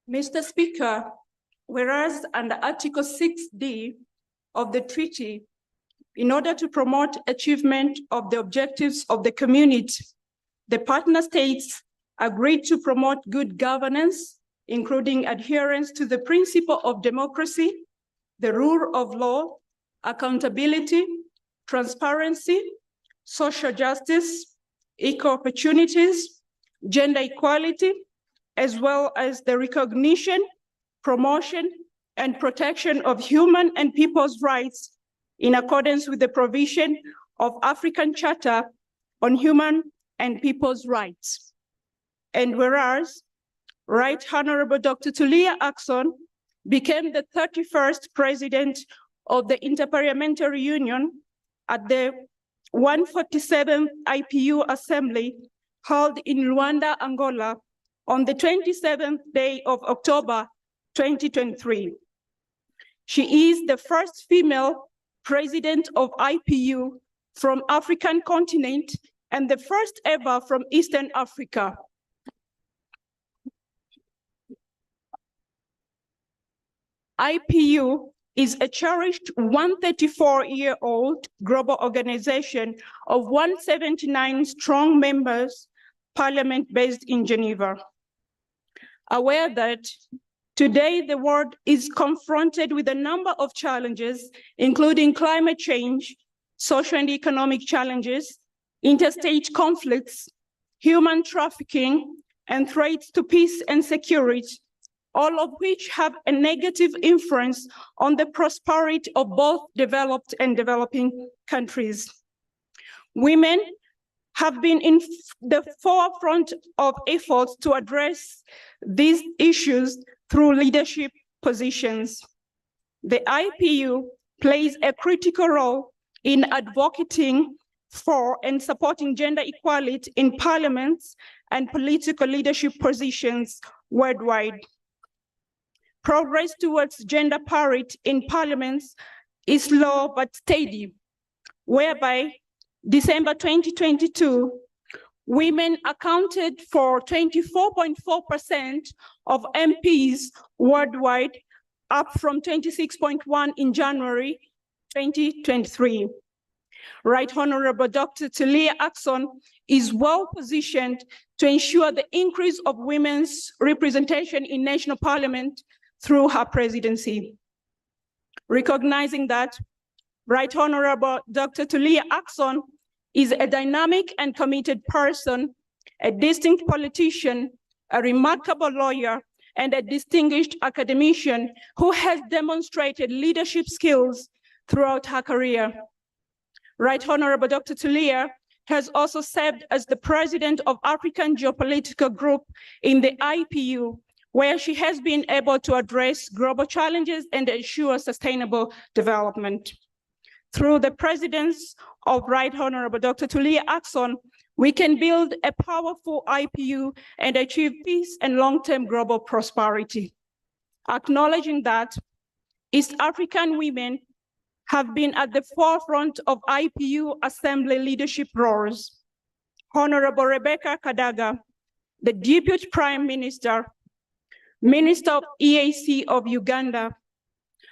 Mr. Speaker, whereas under Article 6(d) of the treaty, in order to promote achievement of the objectives of the community, the partner states agreed to promote good governance, including adherence to the principle of democracy, the rule of law, accountability, transparency, social justice, equal opportunities, gender equality, as well as the recognition, promotion, and protection of human and people's rights in accordance with the provision of African Charter on Human and People's Rights. And whereas Right Honorable Dr. Tulia Ackson became the 31st President of the Interparliamentary Union at the 147th IPU Assembly held in Luanda, Angola, on the 27th day of October, 2023. She is the first female president of IPU from African continent and the first ever from Eastern Africa. IPU is a cherished 134-year-old global organization of 179 strong members, parliament based in Geneva. Aware that today the world is confronted with a number of challenges, including climate change, social and economic challenges, interstate conflicts, human trafficking, and threats to peace and security, all of which have a negative influence on the prosperity of both developed and developing countries. Women have been in the forefront of efforts to address these issues through leadership positions. The IPU plays a critical role in advocating for and supporting gender equality in parliaments and political leadership positions worldwide. Progress towards gender parity in parliaments is slow but steady, whereby December 2022, women accounted for 24.4% of MPs worldwide, up from 26.1% in January 2023. Right Honorable Dr. Tulia Ackson is well positioned to ensure the increase of women's representation in national parliament through her presidency. Recognizing that, Right Honorable Dr. Tulia Ackson is a dynamic and committed person, a distinct politician, a remarkable lawyer, and a distinguished academician who has demonstrated leadership skills throughout her career. Right Honorable Dr. Tulia has also served as the president of African Geopolitical Group in the IPU, where she has been able to address global challenges and ensure sustainable development. Through the presence of Right Honorable Dr. Tulia Ackson, we can build a powerful IPU and achieve peace and long-term global prosperity. Acknowledging that East African women have been at the forefront of IPU assembly leadership roles. Honorable Rebecca Kadaga, the Deputy Prime Minister, Minister of EAC of Uganda,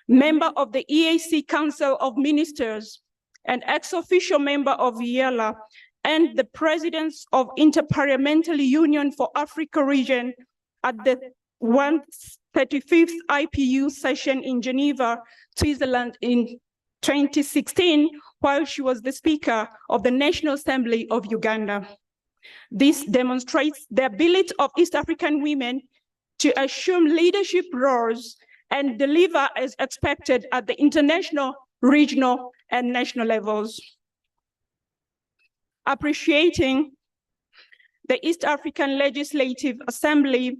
member of the EAC Council of Ministers, and ex-official member of Eala, and the presidents of Interparliamentary Union for Africa region at the 135th IPU session in Geneva, Switzerland in 2016, while she was the Speaker of the National Assembly of Uganda. This demonstrates the ability of East African women to assume leadership roles and deliver as expected at the international, regional, and national levels. Appreciating the East African Legislative Assembly,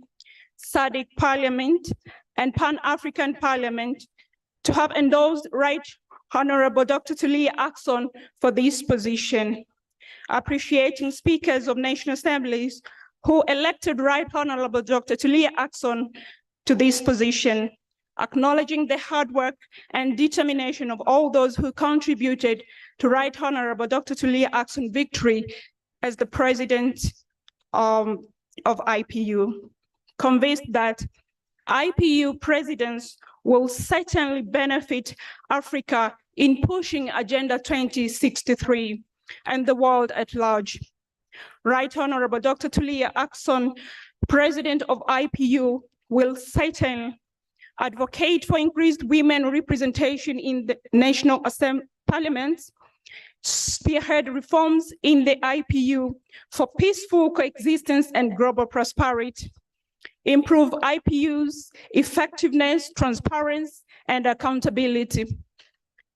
SADC Parliament, and Pan-African Parliament to have endorsed Right Honorable Dr. Tulia Ackson for this position. Appreciating speakers of national assemblies who elected Right Honorable Dr. Tulia Ackson to this position. Acknowledging the hard work and determination of all those who contributed to Right Honorable Dr. Tulia Ackson victory as the president of IPU. Convinced that IPU presidents will certainly benefit Africa in pushing Agenda 2063 and the world at large. Right Honorable Dr. Tulia Ackson, president of IPU, will certainly advocate for increased women representation in the national parliaments, spearhead reforms in the IPU for peaceful coexistence and global prosperity, improve IPU's effectiveness, transparency, and accountability,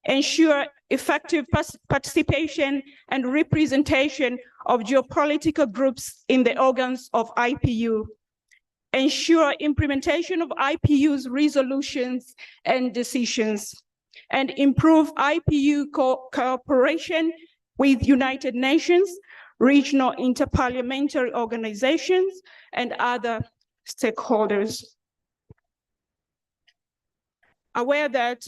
ensure effective participation and representation of geopolitical groups in the organs of IPU, ensure implementation of IPU's resolutions and decisions, and improve IPU cooperation with United Nations, regional interparliamentary organizations, and other stakeholders. Aware that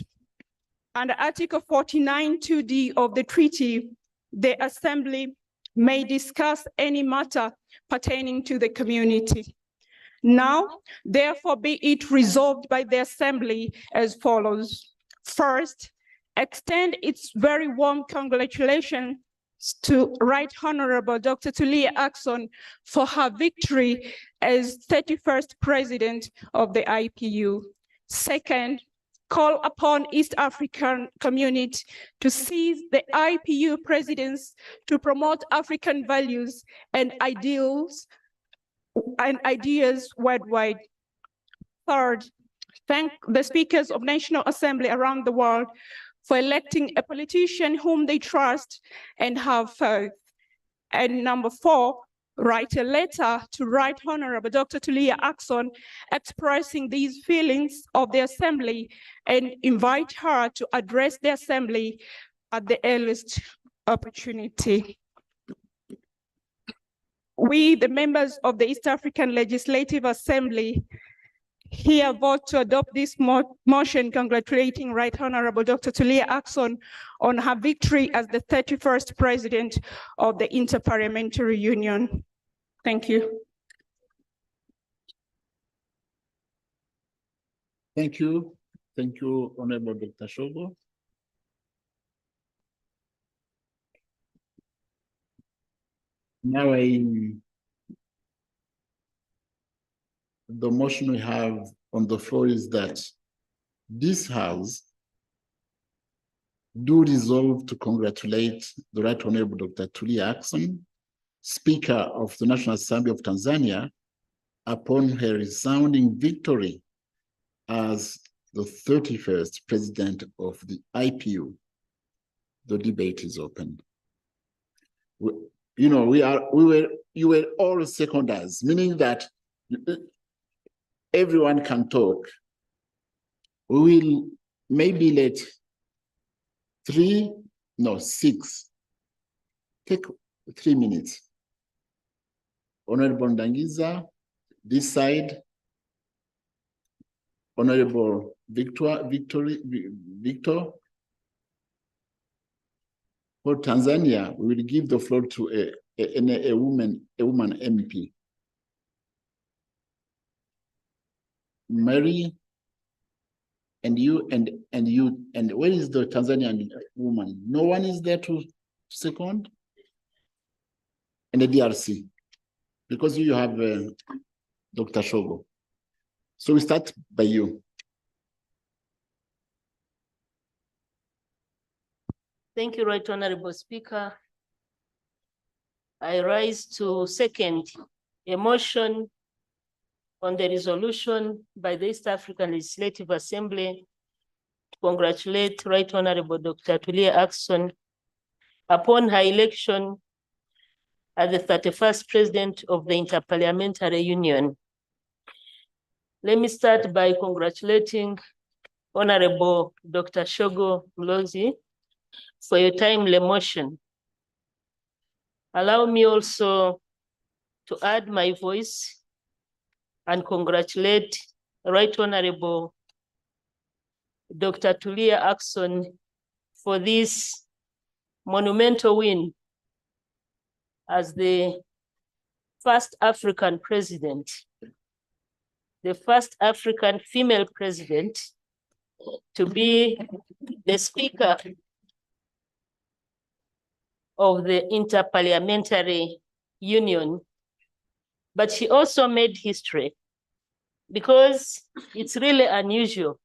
under Article 49(2)(d) of the treaty, the Assembly may discuss any matter pertaining to the community. Now, therefore, be it resolved by the Assembly as follows. First, extend its very warm congratulations to Right Honorable Dr. Tulia Ackson for her victory as 31st President of the IPU. Second, call upon East African community to seize the IPU presidents to promote African values and ideals and ideas worldwide. Third, thank the speakers of National Assembly around the world for electing a politician whom they trust and have faith. And number four, write a letter to Right Honorable Dr. Tulia Ackson expressing these feelings of the Assembly and invite her to address the Assembly at the earliest opportunity. We, the members of the East African Legislative Assembly, here vote to adopt this motion congratulating Right Honorable Dr. Tulia Ackson on her victory as the 31st President of the Interparliamentary Union. Thank you. Thank you. Thank you, Honorable Dr. Shogo. Now the motion we have on the floor is that this House do resolve to congratulate the Right Honorable Dr. Tulia Ackson, Speaker of the National Assembly of Tanzania, upon her resounding victory as the 31st President of the IPU. The debate is open. You were all seconders, meaning that everyone can talk. We will maybe let 6, take 3 minutes. Honorable Ndangiza, this side. Honorable Victor. For Tanzania, we will give the floor to a woman MP. Mary, and you, and where is the Tanzanian woman? No one is there to second? And the DRC, because you have Dr. Shogo. So we start by you. Thank you, Right Honorable Speaker. I rise to second a motion on the resolution by the East African Legislative Assembly to congratulate Right Honorable Dr. Tulia Ackson upon her election as the 31st President of the Interparliamentary Union. Let me start by congratulating Honorable Dr. Shogo Mlozi for your timely motion. Allow me also to add my voice and congratulate Right Honorable Dr. Tulia Ackson for this monumental win as the first African president, the first African female president to be the Speaker of the Interparliamentary Union. But she also made history because it's really unusual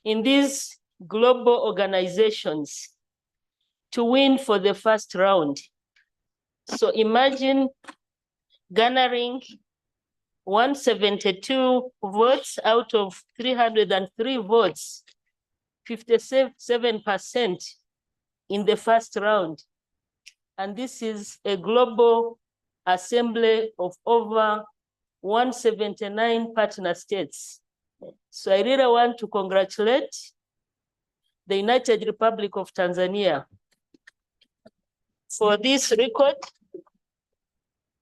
in these global organizations to win for the first round. So imagine garnering 172 votes out of 303 votes, 57% in the first round. And this is a global assembly of over 179 partner states. So I really want to congratulate the United Republic of Tanzania for this record,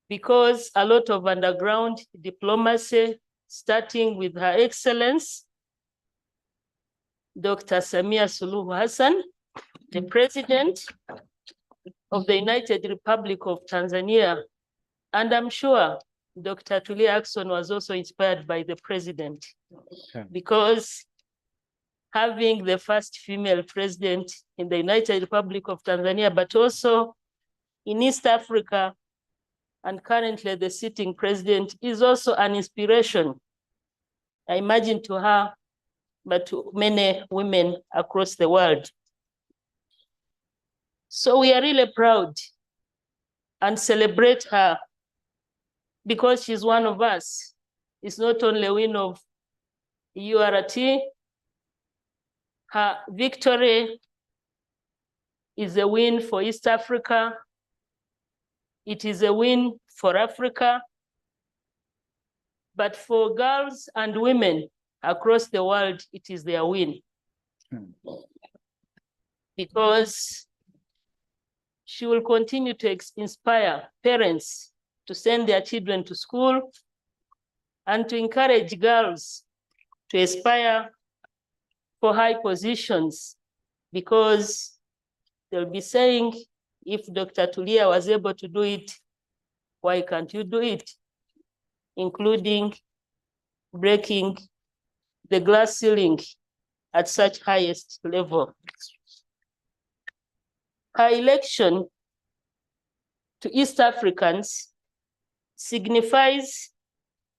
because a lot of underground diplomacy, starting with Her Excellency, Dr. Samia Suluhu Hassan, the President of the United Republic of Tanzania. And I'm sure Dr. Tulia Ackson was also inspired by the president, because having the first female president in the United Republic of Tanzania, but also in East Africa, and currently the sitting president, is also an inspiration, I imagine, to her, but to many women across the world. So we are really proud and celebrate her, because she's one of us. It's not only a win of URT, her victory is a win for East Africa. It is a win for Africa, but for girls and women across the world, it is their win. Because she will continue to inspire parents to send their children to school and to encourage girls to aspire for high positions, because they'll be saying, if Dr. Tulia was able to do it, why can't you do it? Including breaking the glass ceiling at such highest level. Her election to East Africans signifies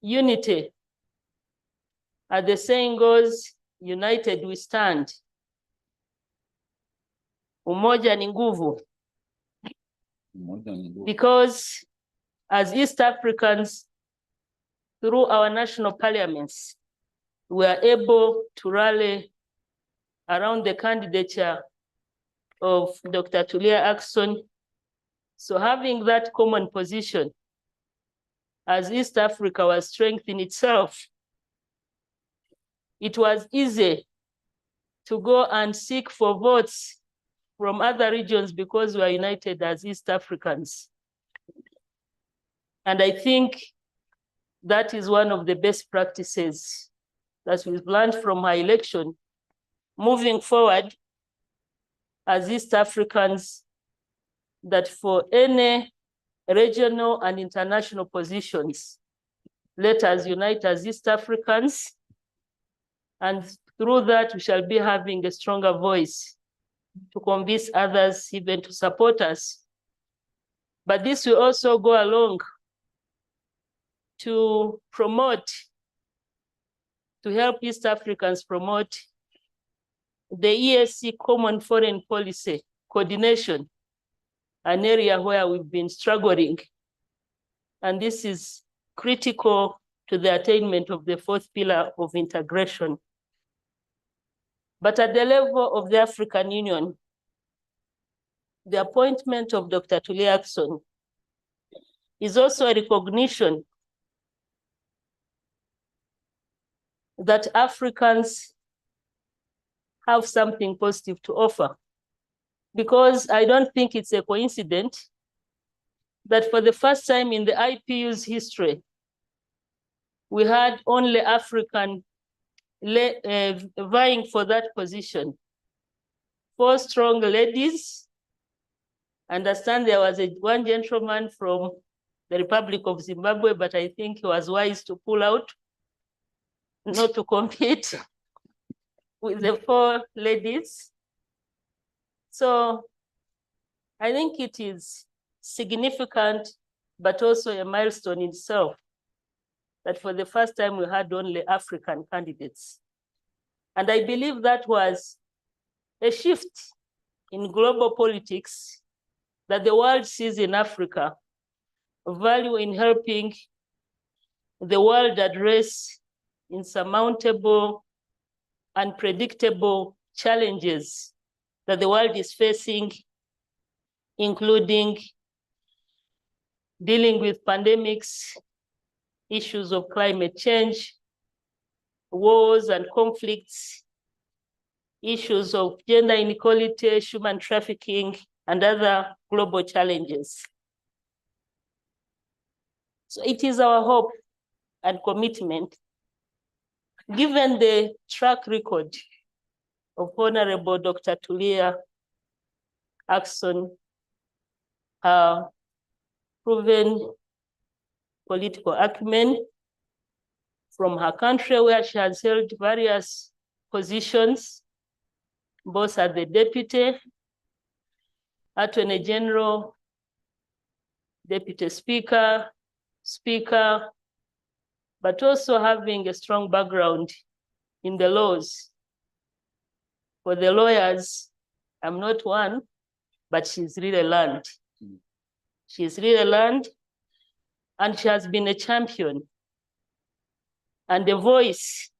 unity. As the saying goes, united we stand. Umoja ni nguvu. Because as East Africans, through our national parliaments, we are able to rally around the candidature of Dr. Tulia Ackson. So having that common position, as East Africa was strengthening itself, it was easy to go and seek for votes from other regions, because we are united as East Africans. And I think that is one of the best practices that we've learned from our election. Moving forward as East Africans, that for any regional and international positions, let us unite as East Africans, and through that we shall be having a stronger voice to convince others even to support us. But this will also go along to promote, to help East Africans promote the EAC Common Foreign Policy Coordination, an area where we've been struggling. And this is critical to the attainment of the fourth pillar of integration. But at the level of the African Union, the appointment of Dr. Tulia Ackson is also a recognition that Africans have something positive to offer. Because I don't think it's a coincidence that for the first time in the IPU's history, we had only African vying for that position. 4 strong ladies. Understand there was one gentleman from the Republic of Zimbabwe, but I think he was wise to pull out, not to compete with the 4 ladies. So I think it is significant, but also a milestone in itself, that for the first time we had only African candidates. And I believe that was a shift in global politics that the world sees in Africa, value in helping the world address insurmountable, unpredictable challenges that the world is facing, including dealing with pandemics, issues of climate change, wars and conflicts, issues of gender inequality, human trafficking, and other global challenges. So it is our hope and commitment, given the track record of Honorable Dr. Tulia Ackson, proven political acumen from her country, where she has held various positions, both as the Deputy Attorney General, Deputy Speaker, Speaker, but also having a strong background in the laws. For the lawyers, I'm not one, but she's really learned. She's really learned, and she has been a champion and a voice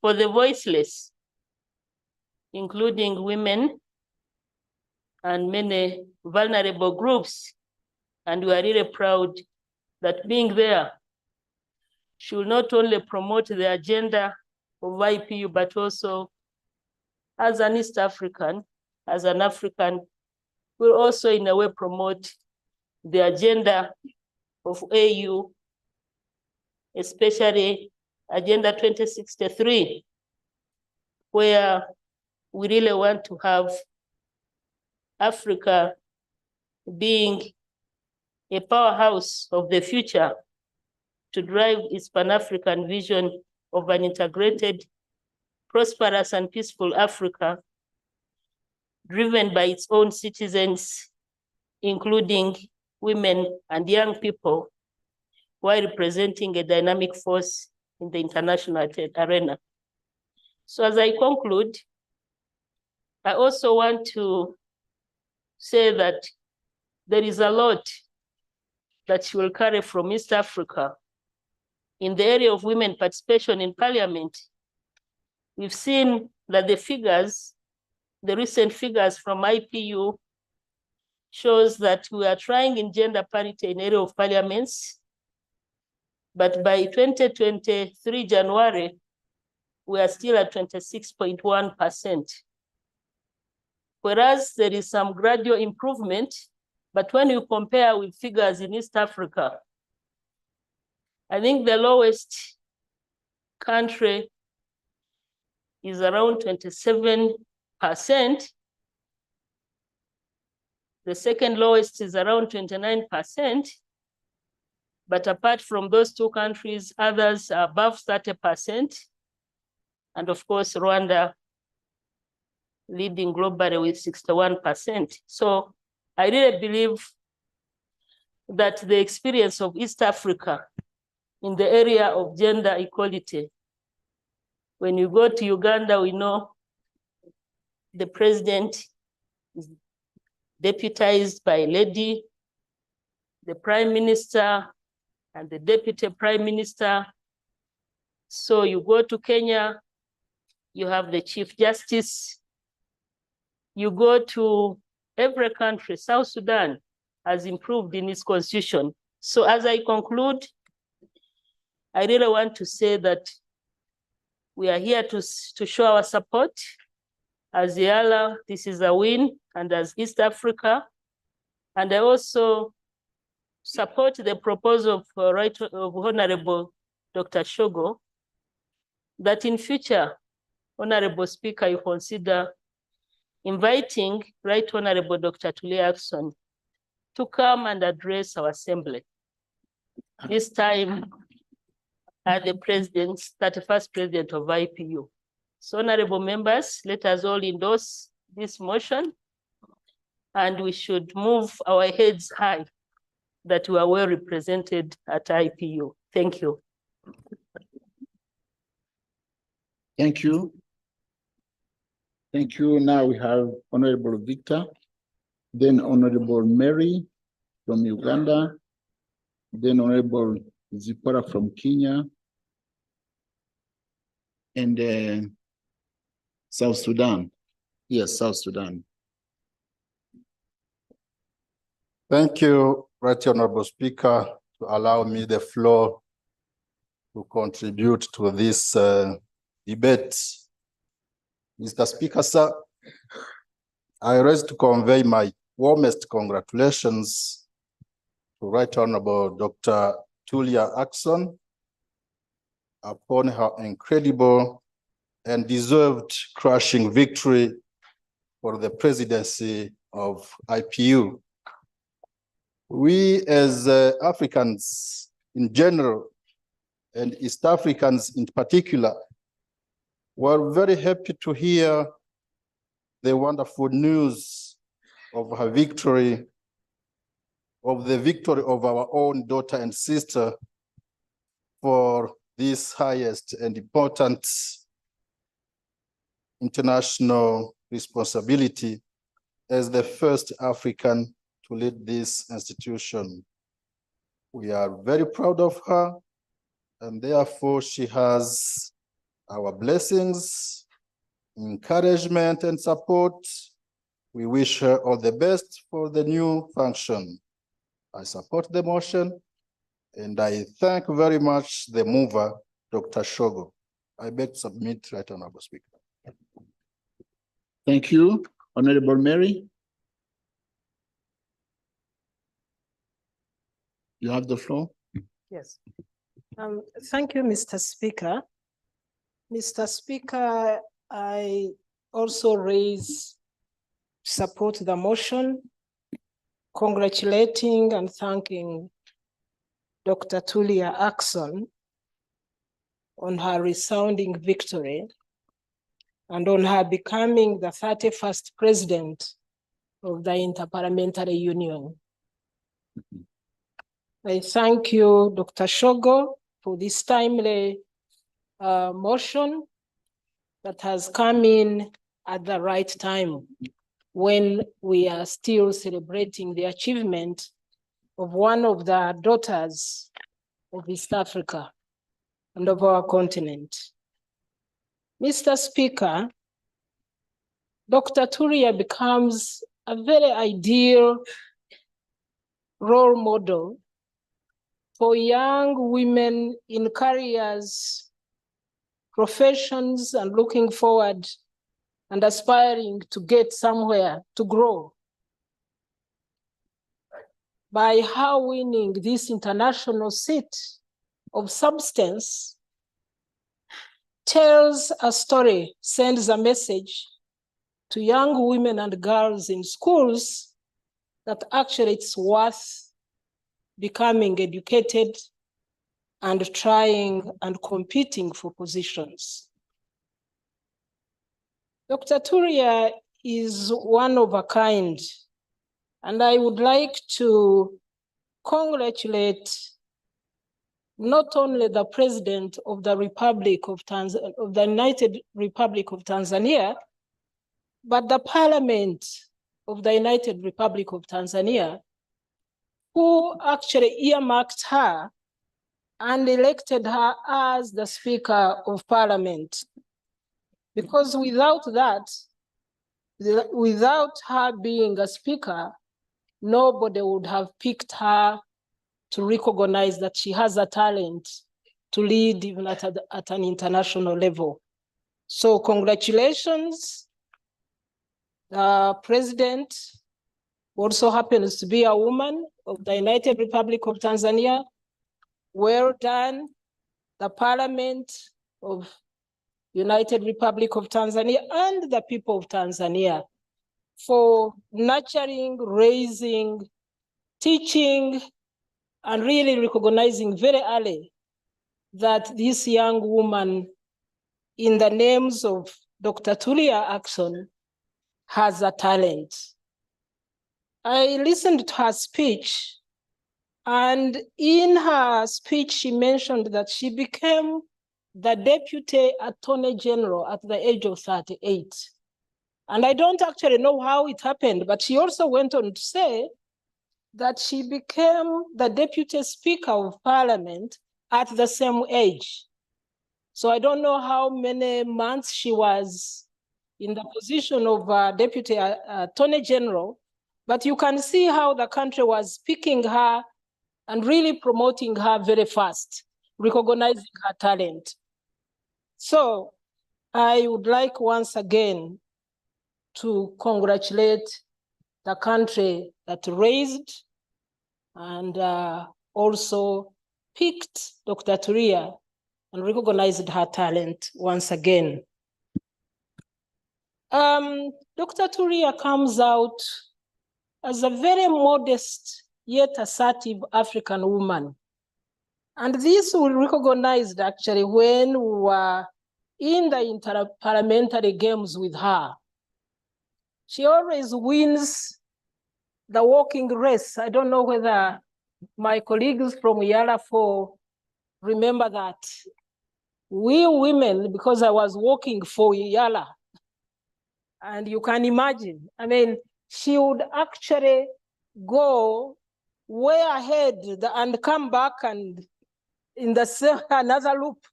for the voiceless, including women and many vulnerable groups. And we are really proud that being there, she will not only promote the agenda of IPU, but also as an East African, as an African, will also in a way promote the agenda of AU, especially Agenda 2063, where we really want to have Africa being a powerhouse of the future to drive its Pan-African vision of an integrated, prosperous and peaceful Africa, driven by its own citizens, including women and young people, while representing a dynamic force in the international arena. So as I conclude, I also want to say that there is a lot that she will carry from East Africa. In the area of women participation in parliament, we've seen that the figures, the recent figures from IPU shows that we are trying in gender parity in area of parliaments, but by 2023 January, we are still at 26.1%. Whereas there is some gradual improvement, but when you compare with figures in East Africa, I think the lowest country is around 27%. The second lowest is around 29%. But apart from those two countries, others are above 30%. And of course, Rwanda leading globally with 61%. So I really believe that the experience of East Africa in the area of gender equality, when you go to Uganda, we know the president is deputized by a lady, the prime minister and the deputy prime minister. So you go to Kenya, you have the chief justice. You go to every country, South Sudan has improved in its constitution. So as I conclude, I really want to say that we are here to show our support. As Eala, this is a win, and as East Africa. And I also support the proposal of Honorable Dr. Shogo, that in future, Honorable Speaker, you consider inviting Right Honorable Dr. Tulia Ackson to come and address our assembly. This time, as the president's 31st president of IPU. So honorable members, let us all endorse this motion, and we should move our heads high that we are well represented at IPU. Thank you. Thank you. Thank you. Now we have Honorable Victor, then Honorable Mary from Uganda, then Honorable Zipora from Kenya, and South Sudan. Yes, South Sudan. Thank you, Right Honorable Speaker, to allow me the floor to contribute to this debate. Mr. Speaker, sir, I rise to convey my warmest congratulations to Right Honorable Dr. Tulia Ackson upon her incredible and deserved crushing victory for the presidency of IPU. We as Africans in general, and East Africans in particular, were very happy to hear the wonderful news of her victory, of the victory of our own daughter and sister for this highest and important international responsibility as the first African to lead this institution. We are very proud of her, and therefore she has our blessings, encouragement, and support. We wish her all the best for the new function. I support the motion, and I thank very much the mover, Dr. Shogo. I beg to submit, Right Honorable Speaker. Thank you, Honorable Mary. You have the floor. Yes. Thank you, Mr. Speaker. Mr. Speaker, I also support the motion, congratulating and thanking Dr. Tulia Ackson on her resounding victory and on her becoming the 31st president of the Interparliamentary Union. I thank you, Dr. Shogo, for this timely motion that has come in at the right time when we are still celebrating the achievement of one of the daughters of East Africa and of our continent. Mr. Speaker, Dr. Tulia becomes a very ideal role model for young women in careers, professions, and looking forward and aspiring to get somewhere to grow. By her winning this international seat of substance, tells a story, sends a message to young women and girls in schools that actually it's worth becoming educated and trying and competing for positions. Dr. Tulia is one of a kind, and I would like to congratulate not only the President of the United Republic of Tanzania, but the Parliament of the United Republic of Tanzania, who actually earmarked her and elected her as the Speaker of Parliament. Because without that, without her being a speaker, nobody would have picked her to recognize that she has a talent to lead even at an international level. So congratulations. The President also happens to be a woman of the United Republic of Tanzania. Well done, the Parliament of United Republic of Tanzania and the people of Tanzania for nurturing, raising, teaching, and really recognizing very early that this young woman, in the names of Dr. Tulia Ackson, has a talent. I listened to her speech, and in her speech, she mentioned that she became the Deputy Attorney General at the age of 38. And I don't actually know how it happened, but she also went on to say that she became the Deputy Speaker of Parliament at the same age. So I don't know how many months she was in the position of Deputy Attorney General, but you can see how the country was picking her and really promoting her very fast, recognizing her talent. So I would like once again to congratulate the country that raised and also picked Dr. Tulia and recognized her talent once again. Dr. Tulia comes out as a very modest yet assertive African woman. And this we recognized actually when we were in the inter-parliamentary games with her. She always wins the walking race. I don't know whether my colleagues from Eala 4 remember that. We women, because I was working for Eala, and you can imagine, I mean, she would actually go way ahead and come back and in the same, another loop,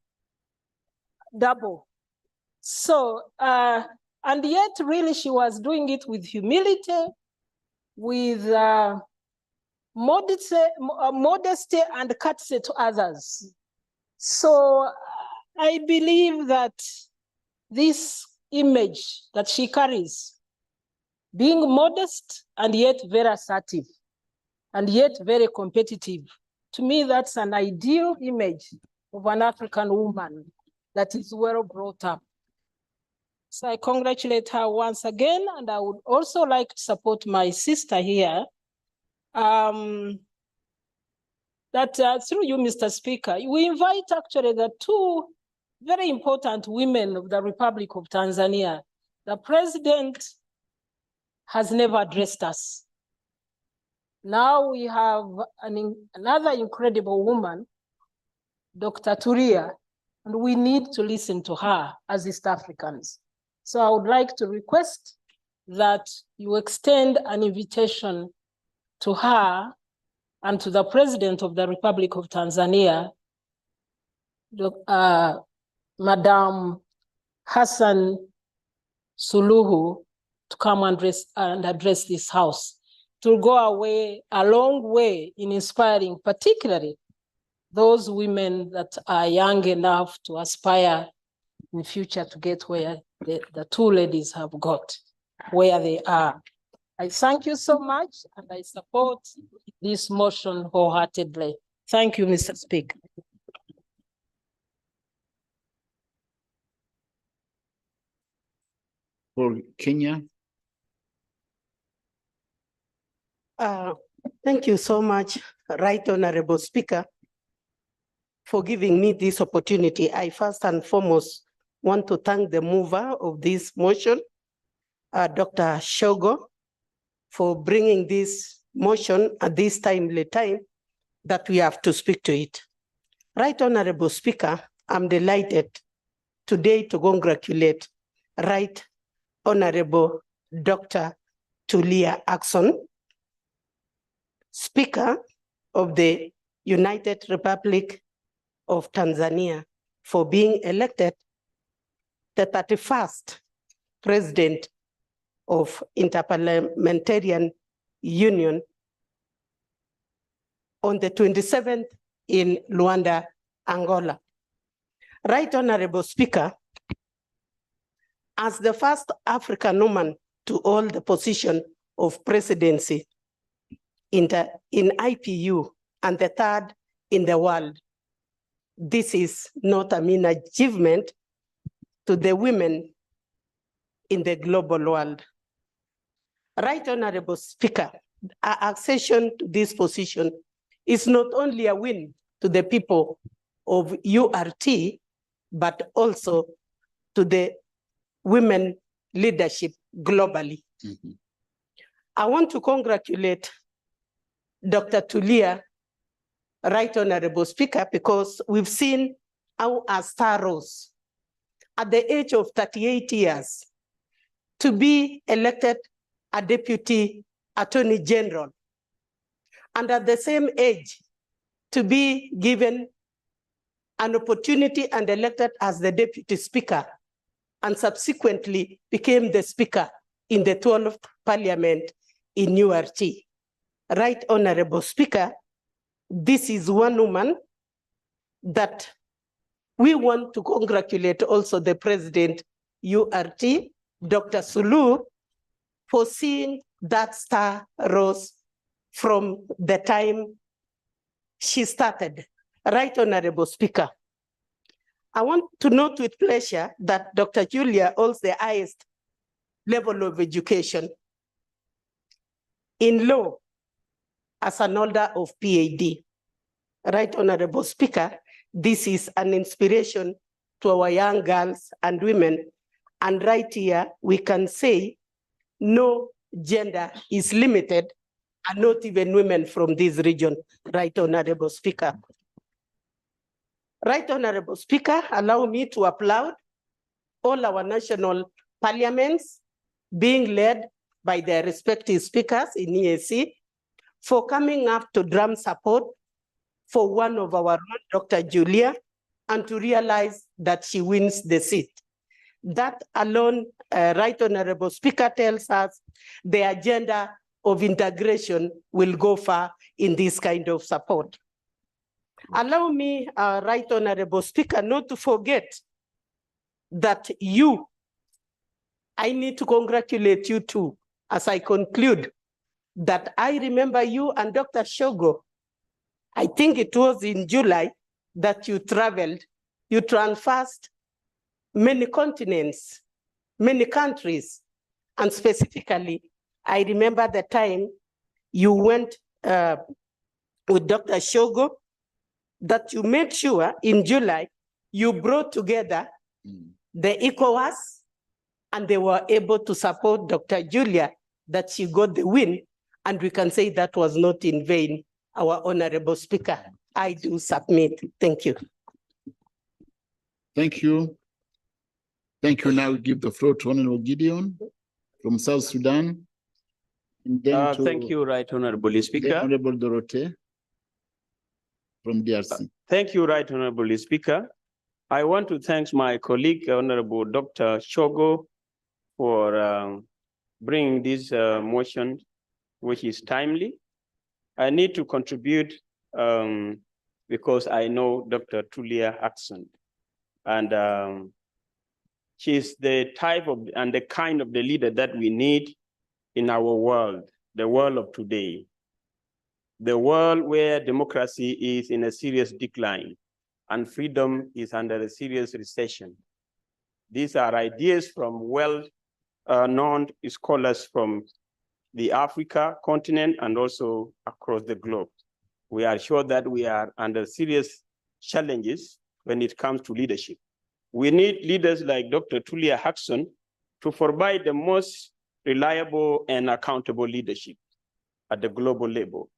double. So, and yet really she was doing it with humility, with modesty and courtesy to others. So I believe that this image that she carries, being modest and yet very assertive, and yet very competitive, to me, that's an ideal image of an African woman that is well brought up. So I congratulate her once again, and I would also like to support my sister here, that through you, Mr. Speaker, we invite actually the two very important women of the Republic of Tanzania. The president has never addressed us. Now we have another incredible woman, Dr. Tulia, and we need to listen to her as East Africans. So I would like to request that you extend an invitation to her and to the President of the Republic of Tanzania, Madam Hassan Suluhu, to come and address this House. To go a long way in inspiring, particularly those women that are young enough to aspire in future to get where the two ladies have got, where they are. I thank you so much, and I support this motion wholeheartedly. Thank you, Mr. Speaker. For Kenya. Thank you so much, Right Honorable Speaker, for giving me this opportunity. I first and foremost want to thank the mover of this motion, Dr. Shogo, for bringing this motion at this timely time that we have to speak to it. Right Honorable Speaker, I'm delighted today to congratulate Right Honorable Dr. Tulia Ackson, Speaker of the United Republic of Tanzania, for being elected the 31st President of Interparliamentarian Union on the 27th in Luanda, Angola. Right Honorable Speaker, as the first African woman to hold the position of presidency in IPU and the third in the world, this is not a mean achievement to the women in the global world. Right Honorable Speaker, our accession to this position is not only a win to the people of URT, but also to the women leadership globally. Mm-hmm. I want to congratulate Dr. Tulia, Right Honorable Speaker, because we've seen how a star rose at the age of 38 years to be elected a Deputy Attorney General, and at the same age to be given an opportunity and elected as the Deputy Speaker, and subsequently became the Speaker in the 12th Parliament in URT. Right Honorable Speaker, this is one woman that we want to congratulate also the President URT, Dr. Sulu, for seeing that star rose from the time she started. Right Honorable Speaker, I want to note with pleasure that Dr. Julia holds the highest level of education in law as an holder of PhD. Right Honorable Speaker, this is an inspiration to our young girls and women. And right here, we can say no gender is limited, and not even women from this region, Right Honorable Speaker. Right Honorable Speaker, allow me to applaud all our national parliaments being led by their respective speakers in EAC for coming up to drum support for one of our own, Dr. Julia, and to realize that she wins the seat. That alone, Right Honorable Speaker, tells us the agenda of integration will go far in this kind of support. Allow me, Right Honorable Speaker, not to forget that I need to congratulate you too, as I conclude, that I remember you and Dr. Shogo. I think it was in July that you traveled, you traversed many continents, many countries, and specifically, I remember the time you went with Dr. Shogo, that you made sure in July, you brought together the ECOWAS, and they were able to support Dr. Julia, that she got the win, and we can say that was not in vain. Our Honorable Speaker, I do submit. Thank you. Thank you. Thank you. Now we give the floor to Honorable Gideon from South Sudan. And then thank you, Right Honorable Speaker. Honorable Dorothée from DRC. Thank you, Right Honorable Speaker. I want to thank my colleague, Honorable Dr. Shogo, for bringing this motion, which is timely. I need to contribute because I know Dr. Tulia Ackson, and she's the type of and the kind of the leader that we need in our world, the world of today, the world where democracy is in a serious decline and freedom is under a serious recession. These are ideas from well-known scholars from the Africa continent and also across the globe. We are sure that we are under serious challenges when it comes to leadership. We need leaders like Dr. Tulia Ackson to provide the most reliable and accountable leadership at the global level.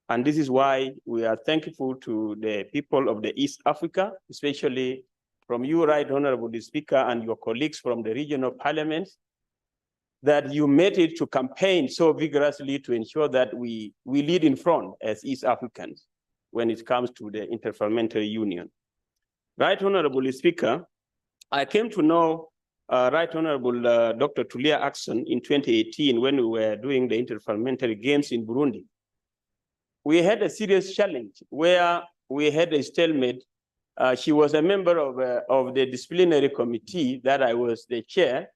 And this is why we are thankful to the people of the East Africa, especially from you, Right Honorable Speaker, and your colleagues from the regional parliaments, that you made it to campaign so vigorously to ensure that we lead in front as East Africans when it comes to the Interparliamentary Union. Right Honorable Speaker, I came to know Right Honorable Dr. Tulia Ackson in 2018 when we were doing the Interparliamentary Games in Burundi. We had a serious challenge where we had a stalemate. She was a member of the disciplinary committee that I was the chair,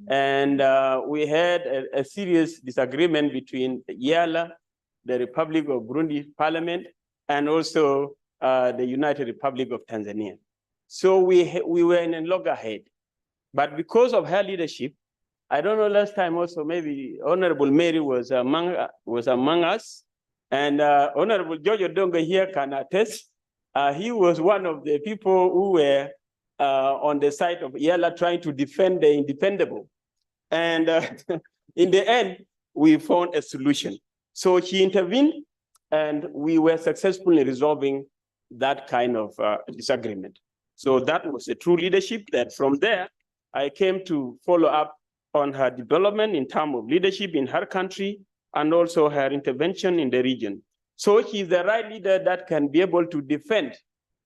and we had a serious disagreement between Eala, the Republic of Burundi Parliament, and also the United Republic of Tanzania. So we were in a loggerhead. But because of her leadership, I don't know, last time also maybe Honorable Mary was among us, and Honorable Jojo Donga here can attest. He was one of the people who were on the side of Eala trying to defend the indefendable. And in the end, we found a solution. So she intervened, and we were successfully resolving that kind of disagreement. So that was a true leadership. That from there, I came to follow up on her development in terms of leadership in her country and also her intervention in the region. So she's the right leader that can be able to defend,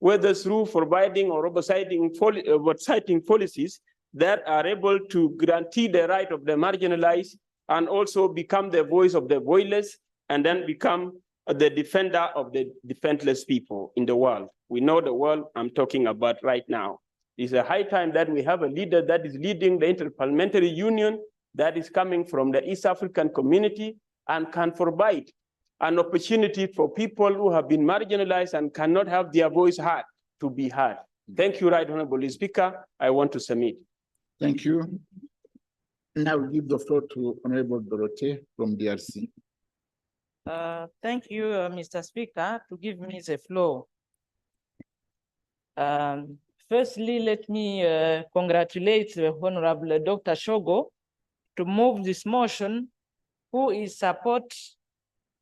whether through providing or oversighting policies that are able to guarantee the right of the marginalized and also become the voice of the voiceless and then become the defender of the defenseless people in the world. We know the world I'm talking about right now. It's a high time that we have a leader that is leading the Interparliamentary Union that is coming from the East African community and can provide an opportunity for people who have been marginalized and cannot have their voice heard to be heard. Thank you, Right Honorable Speaker. I want to submit. Thank you. Now we give the floor to Honorable Dorothée from DRC. Thank you, Mr. Speaker, to give me the floor. Firstly, let me congratulate the Honorable Dr. Shogo to move this motion, who is supported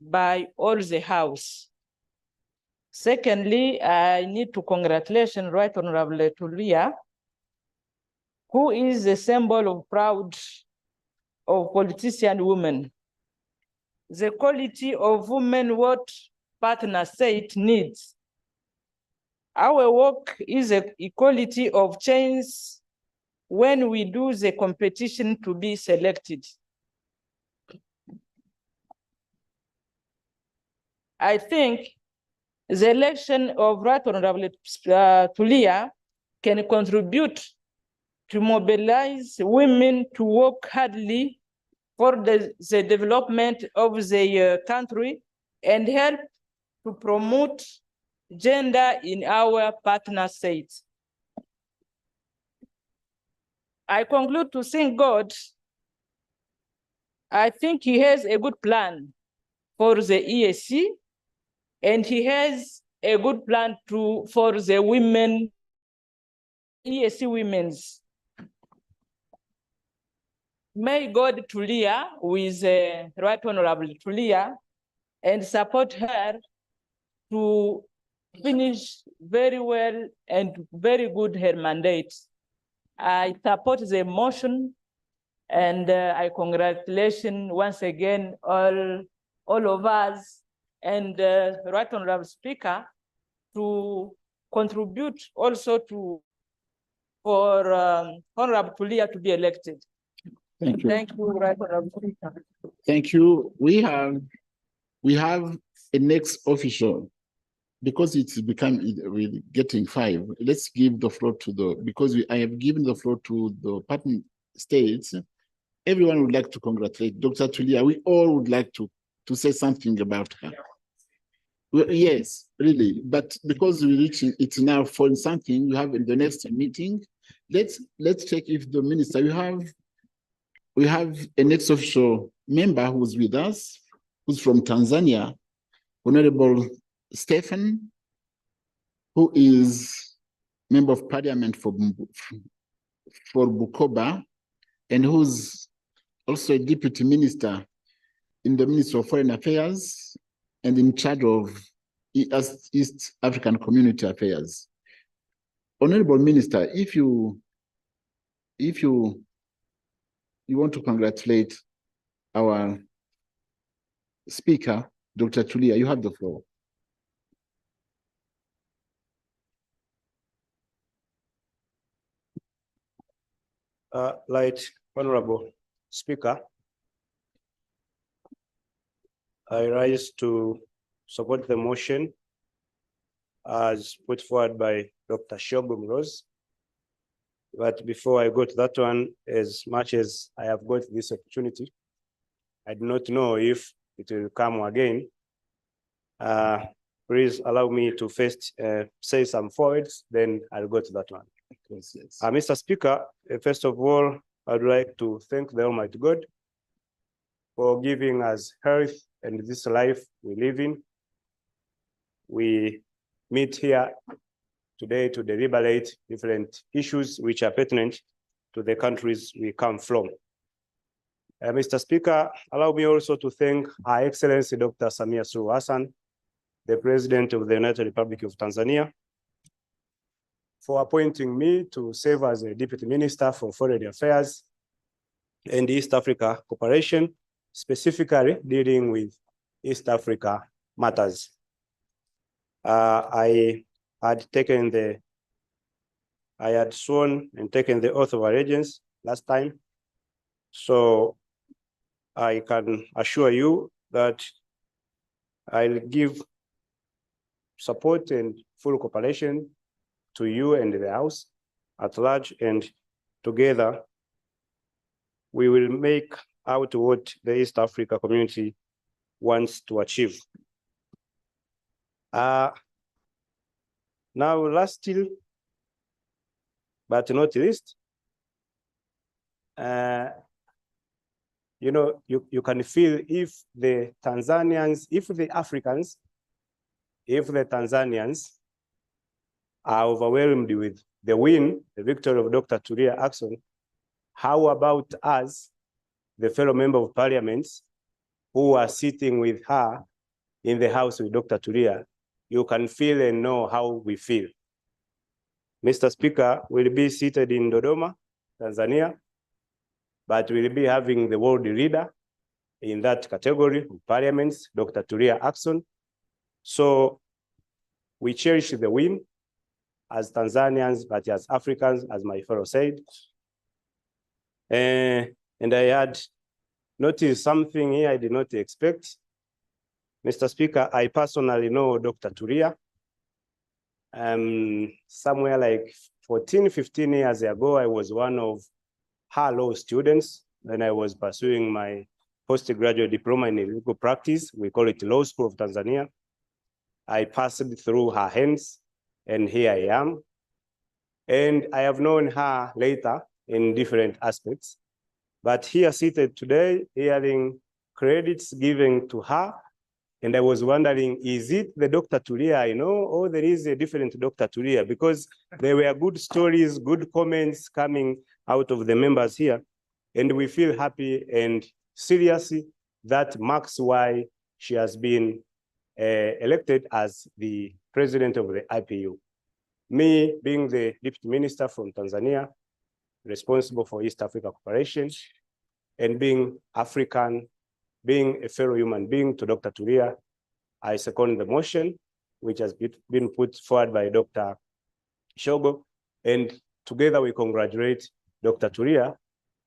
by all the House. Secondly, I need to congratulate Right Honorable Tulia, who is a symbol of proud of politician women. The quality of women what partner said needs. Our work is an equality of chance when we do the competition to be selected. I think the election of Right Honorable Tulia can contribute to mobilize women to work hardly for the development of the country and help to promote gender in our partner states. I conclude to thank God. I think he has a good plan for the EAC, and he has a good plan for the women, EAC women's. May God Tulia with Right Honorable Tulia and support her to finish very well and very good her mandate. I support the motion, and I congratulate once again all of us and Right Honorable Speaker to contribute also for Honorable Tulia to be elected. Thank you. Thank you, Right Honorable Speaker. Thank you. We have a next official. Because it's we're getting 5, let's give the floor to I have given the floor to the partner states. Everyone would like to congratulate Dr. Tulia. We all would like to say something about her. Well, yes, really, but because we're reaching, it's now for something we have in the next meeting. Let's check if the minister, we have a next official member who's with us, who's from Tanzania, Honorable Stephen, who is member of parliament for Bukoba, and who's also a deputy minister in the Ministry of Foreign Affairs and in charge of East African Community Affairs. Honorable Minister, if you want to congratulate our speaker, Dr. Tulia, you have the floor. Right Honorable Speaker, I rise to support the motion as put forward by Dr. Shogum. But before I go to that one, as much as I have got this opportunity, I do not know if it will come again. Please allow me to first say some words, then I'll go to that one. Yes. Mr. Speaker, first of all, I'd like to thank the Almighty God for giving us health and this life we live in. We meet here today to deliberate different issues which are pertinent to the countries we come from. Mr. Speaker, allow me also to thank Her Excellency Dr. Samia Suluhu Hassan, the President of the United Republic of Tanzania, for appointing me to serve as a Deputy Minister for Foreign Affairs and East Africa Cooperation, specifically dealing with East Africa matters. I had sworn and taken the oath of allegiance last time, so I can assure you that I'll give support and full cooperation to you and the House at large, and together we will make out what the East Africa community wants to achieve. Now, lastly, but not least, you you know, you can feel if the Tanzanians, if the Tanzanians are overwhelmed with the win, the victory of Dr. Tulia Ackson, how about us, the fellow member of parliament, who are sitting with her in the house with Dr. Tulia? You can feel and know how we feel. Mr. Speaker will be seated in Dodoma, Tanzania, but we'll be having the world leader in that category of parliaments, Dr. Tulia Ackson. So we cherish the win as Tanzanians, but as Africans, as my fellow said. And I had noticed something here I did not expect. Mr. Speaker, I personally know Dr. Tulia. Somewhere like 14, 15 years ago, I was one of her law students when I was pursuing my postgraduate diploma in legal practice. We call it Law School of Tanzania. I passed through her hands, and here I am. And I have known her later in different aspects. But here seated today, hearing credits given to her, and I was wondering, is it the Dr. Tulia I know, or there is a different Dr. Tulia? Because there were good stories, good comments coming out of the members here, and we feel happy and serious. That marks why she has been elected as the president of the IPU. Me, being the deputy minister from Tanzania, responsible for East Africa cooperation, and being African, being a fellow human being to Dr. Tulia, I second the motion, which has been put forward by Dr. Shogo, and together we congratulate Dr. Tulia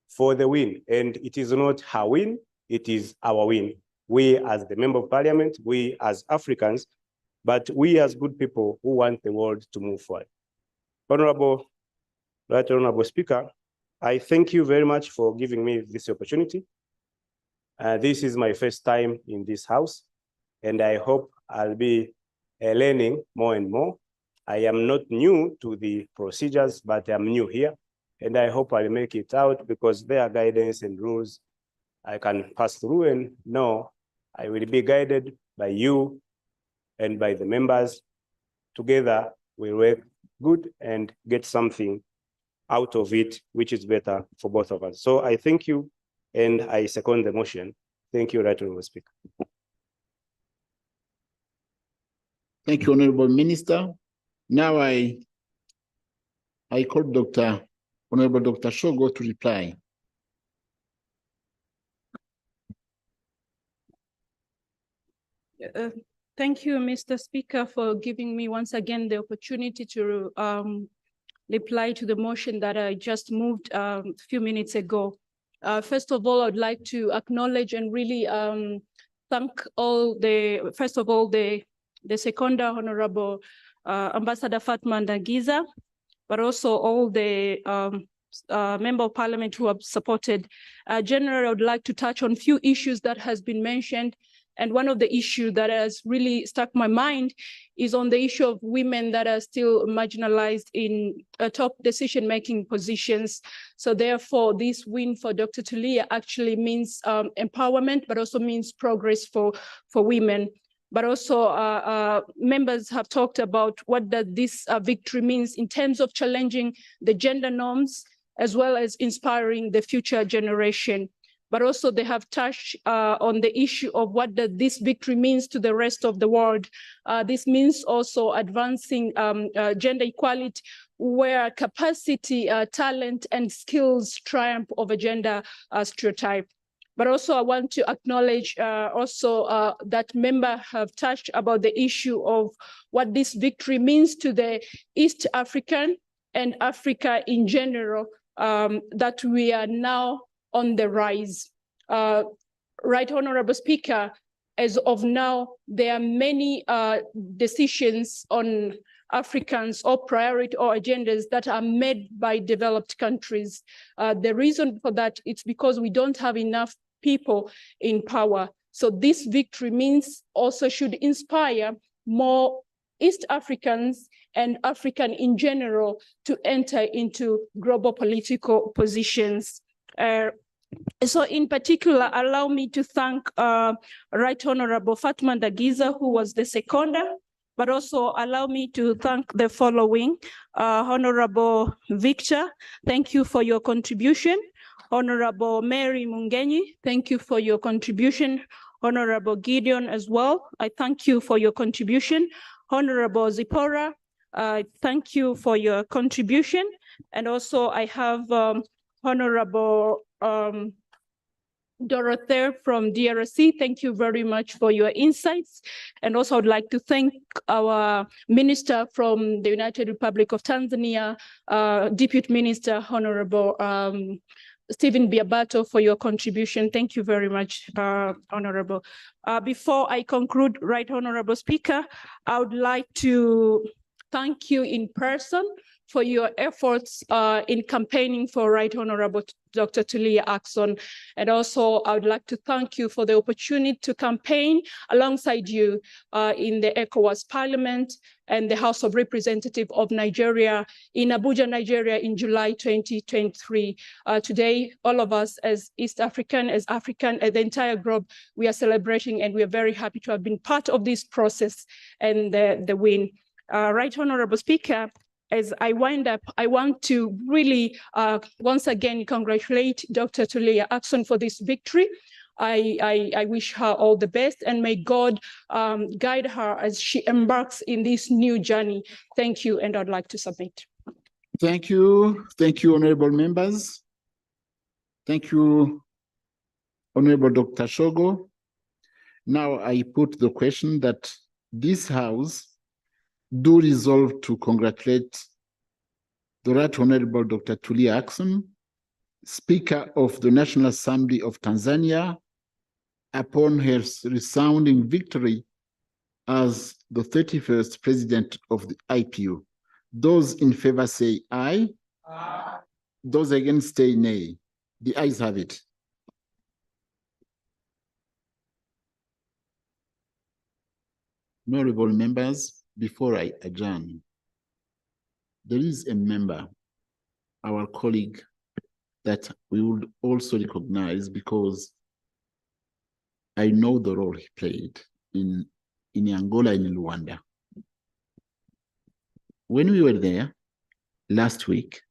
for the win. And it is not her win, it is our win. We as the member of parliament, we as Africans, but we as good people who want the world to move forward. Right Honorable Speaker, I thank you very much for giving me this opportunity. This is my first time in this house, and I hope I'll be learning more and more. I am not new to the procedures, but I'm new here, and I hope I'll make it out because there are guidance and rules I can pass through and know I will be guided by you and by the members. Together, we work good and get something out of it, which is better for both of us. So I thank you, and I second the motion. Thank you, Right Honorable Speaker. Thank you, Honorable Minister. Now I call Honorable Dr. Shogo to reply. Thank you, Mr. Speaker, for giving me once again the opportunity to reply to the motion that I just moved a few minutes ago. First of all, I'd like to acknowledge and really thank all the, first of all, the Seconder Honorable Ambassador Fatma Ndagiza, but also all the Member of Parliament who have supported. Generally, I would like to touch on a few issues that has been mentioned. And one of the issues that has really stuck my mind is on the issue of women that are still marginalized in top decision-making positions. So therefore, this win for Dr. Tulia actually means empowerment, but also means progress for women. But also members have talked about what that this victory means in terms of challenging the gender norms, as well as inspiring the future generation. But also they have touched on the issue of what this victory means to the rest of the world. This means also advancing gender equality, where capacity, talent, and skills triumph over gender stereotype. But also I want to acknowledge that members have touched about the issue of what this victory means to the East African and Africa in general, that we are now on the rise. Right Honorable Speaker, as of now, there are many decisions on Africans or priority or agendas that are made by developed countries. The reason for that is because we don't have enough people in power. So this victory means also should inspire more East Africans and African in general to enter into global political positions. So in particular, allow me to thank Right Honorable Fatma Ndagiza, who was the seconder, but also allow me to thank the following. Honorable Victor, thank you for your contribution. Honorable Mary Mungenyi, thank you for your contribution. Honorable Gideon as well, I thank you for your contribution. Honorable Zipporah, thank you for your contribution. And also I have Honorable Dorothea from DRC, thank you very much for your insights. And also I'd like to thank our minister from the United Republic of Tanzania, Deputy Minister, Honorable Stephen Biabato, for your contribution. Thank you very much, Honorable. Before I conclude, Right Honorable Speaker, I would like to thank you in person for your efforts in campaigning for Right Honorable Dr. Tulia Ackson. And also I would like to thank you for the opportunity to campaign alongside you in the ECOWAS Parliament and the House of Representatives of Nigeria in Abuja, Nigeria in July 2023. Today, all of us as East African, as African, as the entire globe, we are celebrating and we are very happy to have been part of this process and the win. Right Honorable Speaker, as I wind up, I want to really once again congratulate Dr. Tulia Ackson for this victory. I wish her all the best and may God guide her as she embarks in this new journey. Thank you, and I'd like to submit. Thank you, honorable members. Thank you, Honorable Dr. Shogo. Now I put the question that this House do resolve to congratulate the Right Honorable Dr. Tulia Ackson, Speaker of the National Assembly of Tanzania, upon her resounding victory as the 31st President of the IPU. Those in favor say aye. Aye. Those against say nay. The ayes have it. Honorable members, before I adjourn, there is a member, our colleague, that we would also recognize because I know the role he played in Angola and in Rwanda. When we were there last week,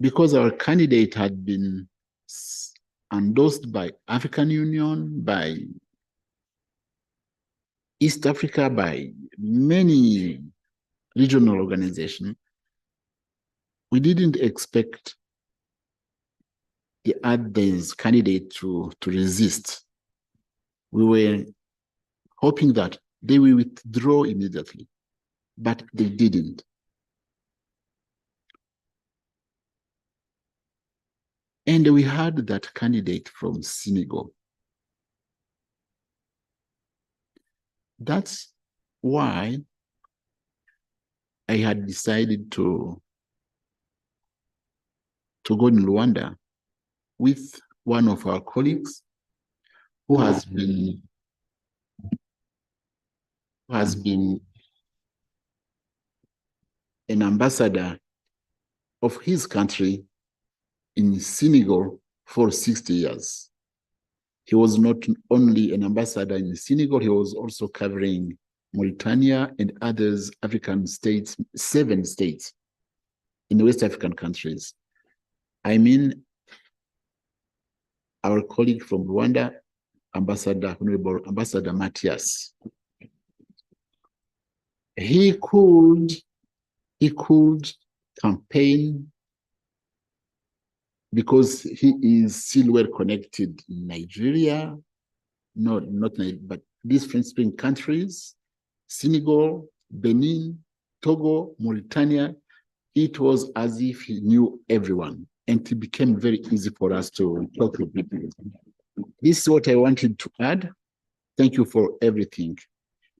because our candidate had been endorsed by African Union, by East Africa, by many regional organizations, we didn't expect the others candidate to resist. We were hoping that they will withdraw immediately, but they didn't. And we had that candidate from Senegal. That's why I had decided to go in Rwanda with one of our colleagues who has been an ambassador of his country in Senegal for 60 years. He was not only an ambassador in Senegal, he was also covering Mauritania and others African states, 7 states in the West African countries. I mean, our colleague from Rwanda, Honorable Ambassador Matthias. He could campaign because he is still well connected in Nigeria, but these French-speaking countries, Senegal, Benin, Togo, Mauritania. It was as if he knew everyone, and it became very easy for us to talk to people. This is what I wanted to add. Thank you for everything.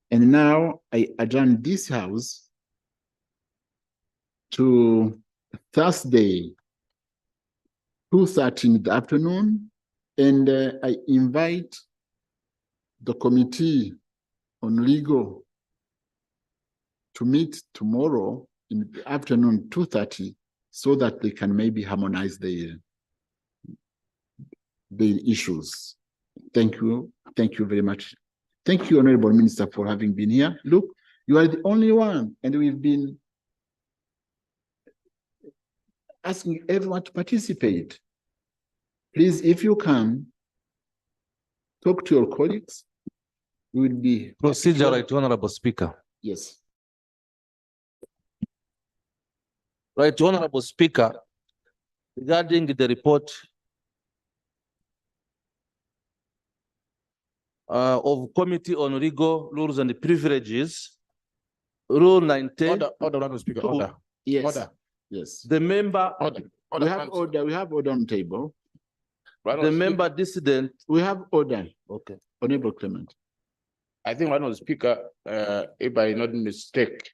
And now I adjourn this House to Thursday, 2:30 in the afternoon, and I invite the Committee on Legal to meet tomorrow in the afternoon, 2:30, so that they can maybe harmonize their the issues. Thank you very much. Thank you, Honorable Minister, for having been here. Look, you are the only one, and we've been asking everyone to participate. Please, if you can, talk to your colleagues. We will be Procedure, right, Honorable Speaker. Yes. Right, Honorable Speaker, regarding the report of Committee on Legal Rules and Privileges, Rule 19. Order, Honorable Speaker, order. Yes. Order. Yes. The member. Order. We have order. We have order on the table. The member dissident. We have order. Okay. Honorable Clement. I think, Honorable Speaker, if I not mistake,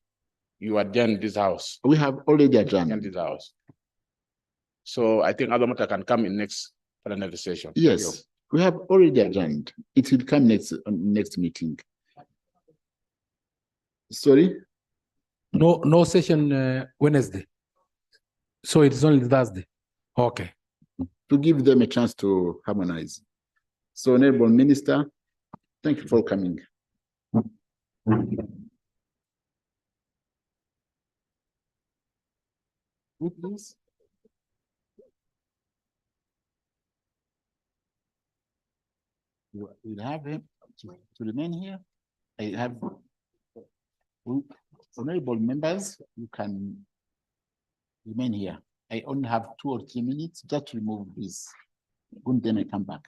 you adjourned this house. We have already adjourned this house. So I think other matter can come in next plenary session. Yes, we have already adjourned. It will come next meeting. Sorry? No session Wednesday. So it's only Thursday. Okay. To give them a chance to harmonize. So, Honorable Minister, thank you for coming. Please. We'll have him to remain here. I have honorable members, you can remain here. I only have 2 or 3 minutes just to remove this. Then I come back.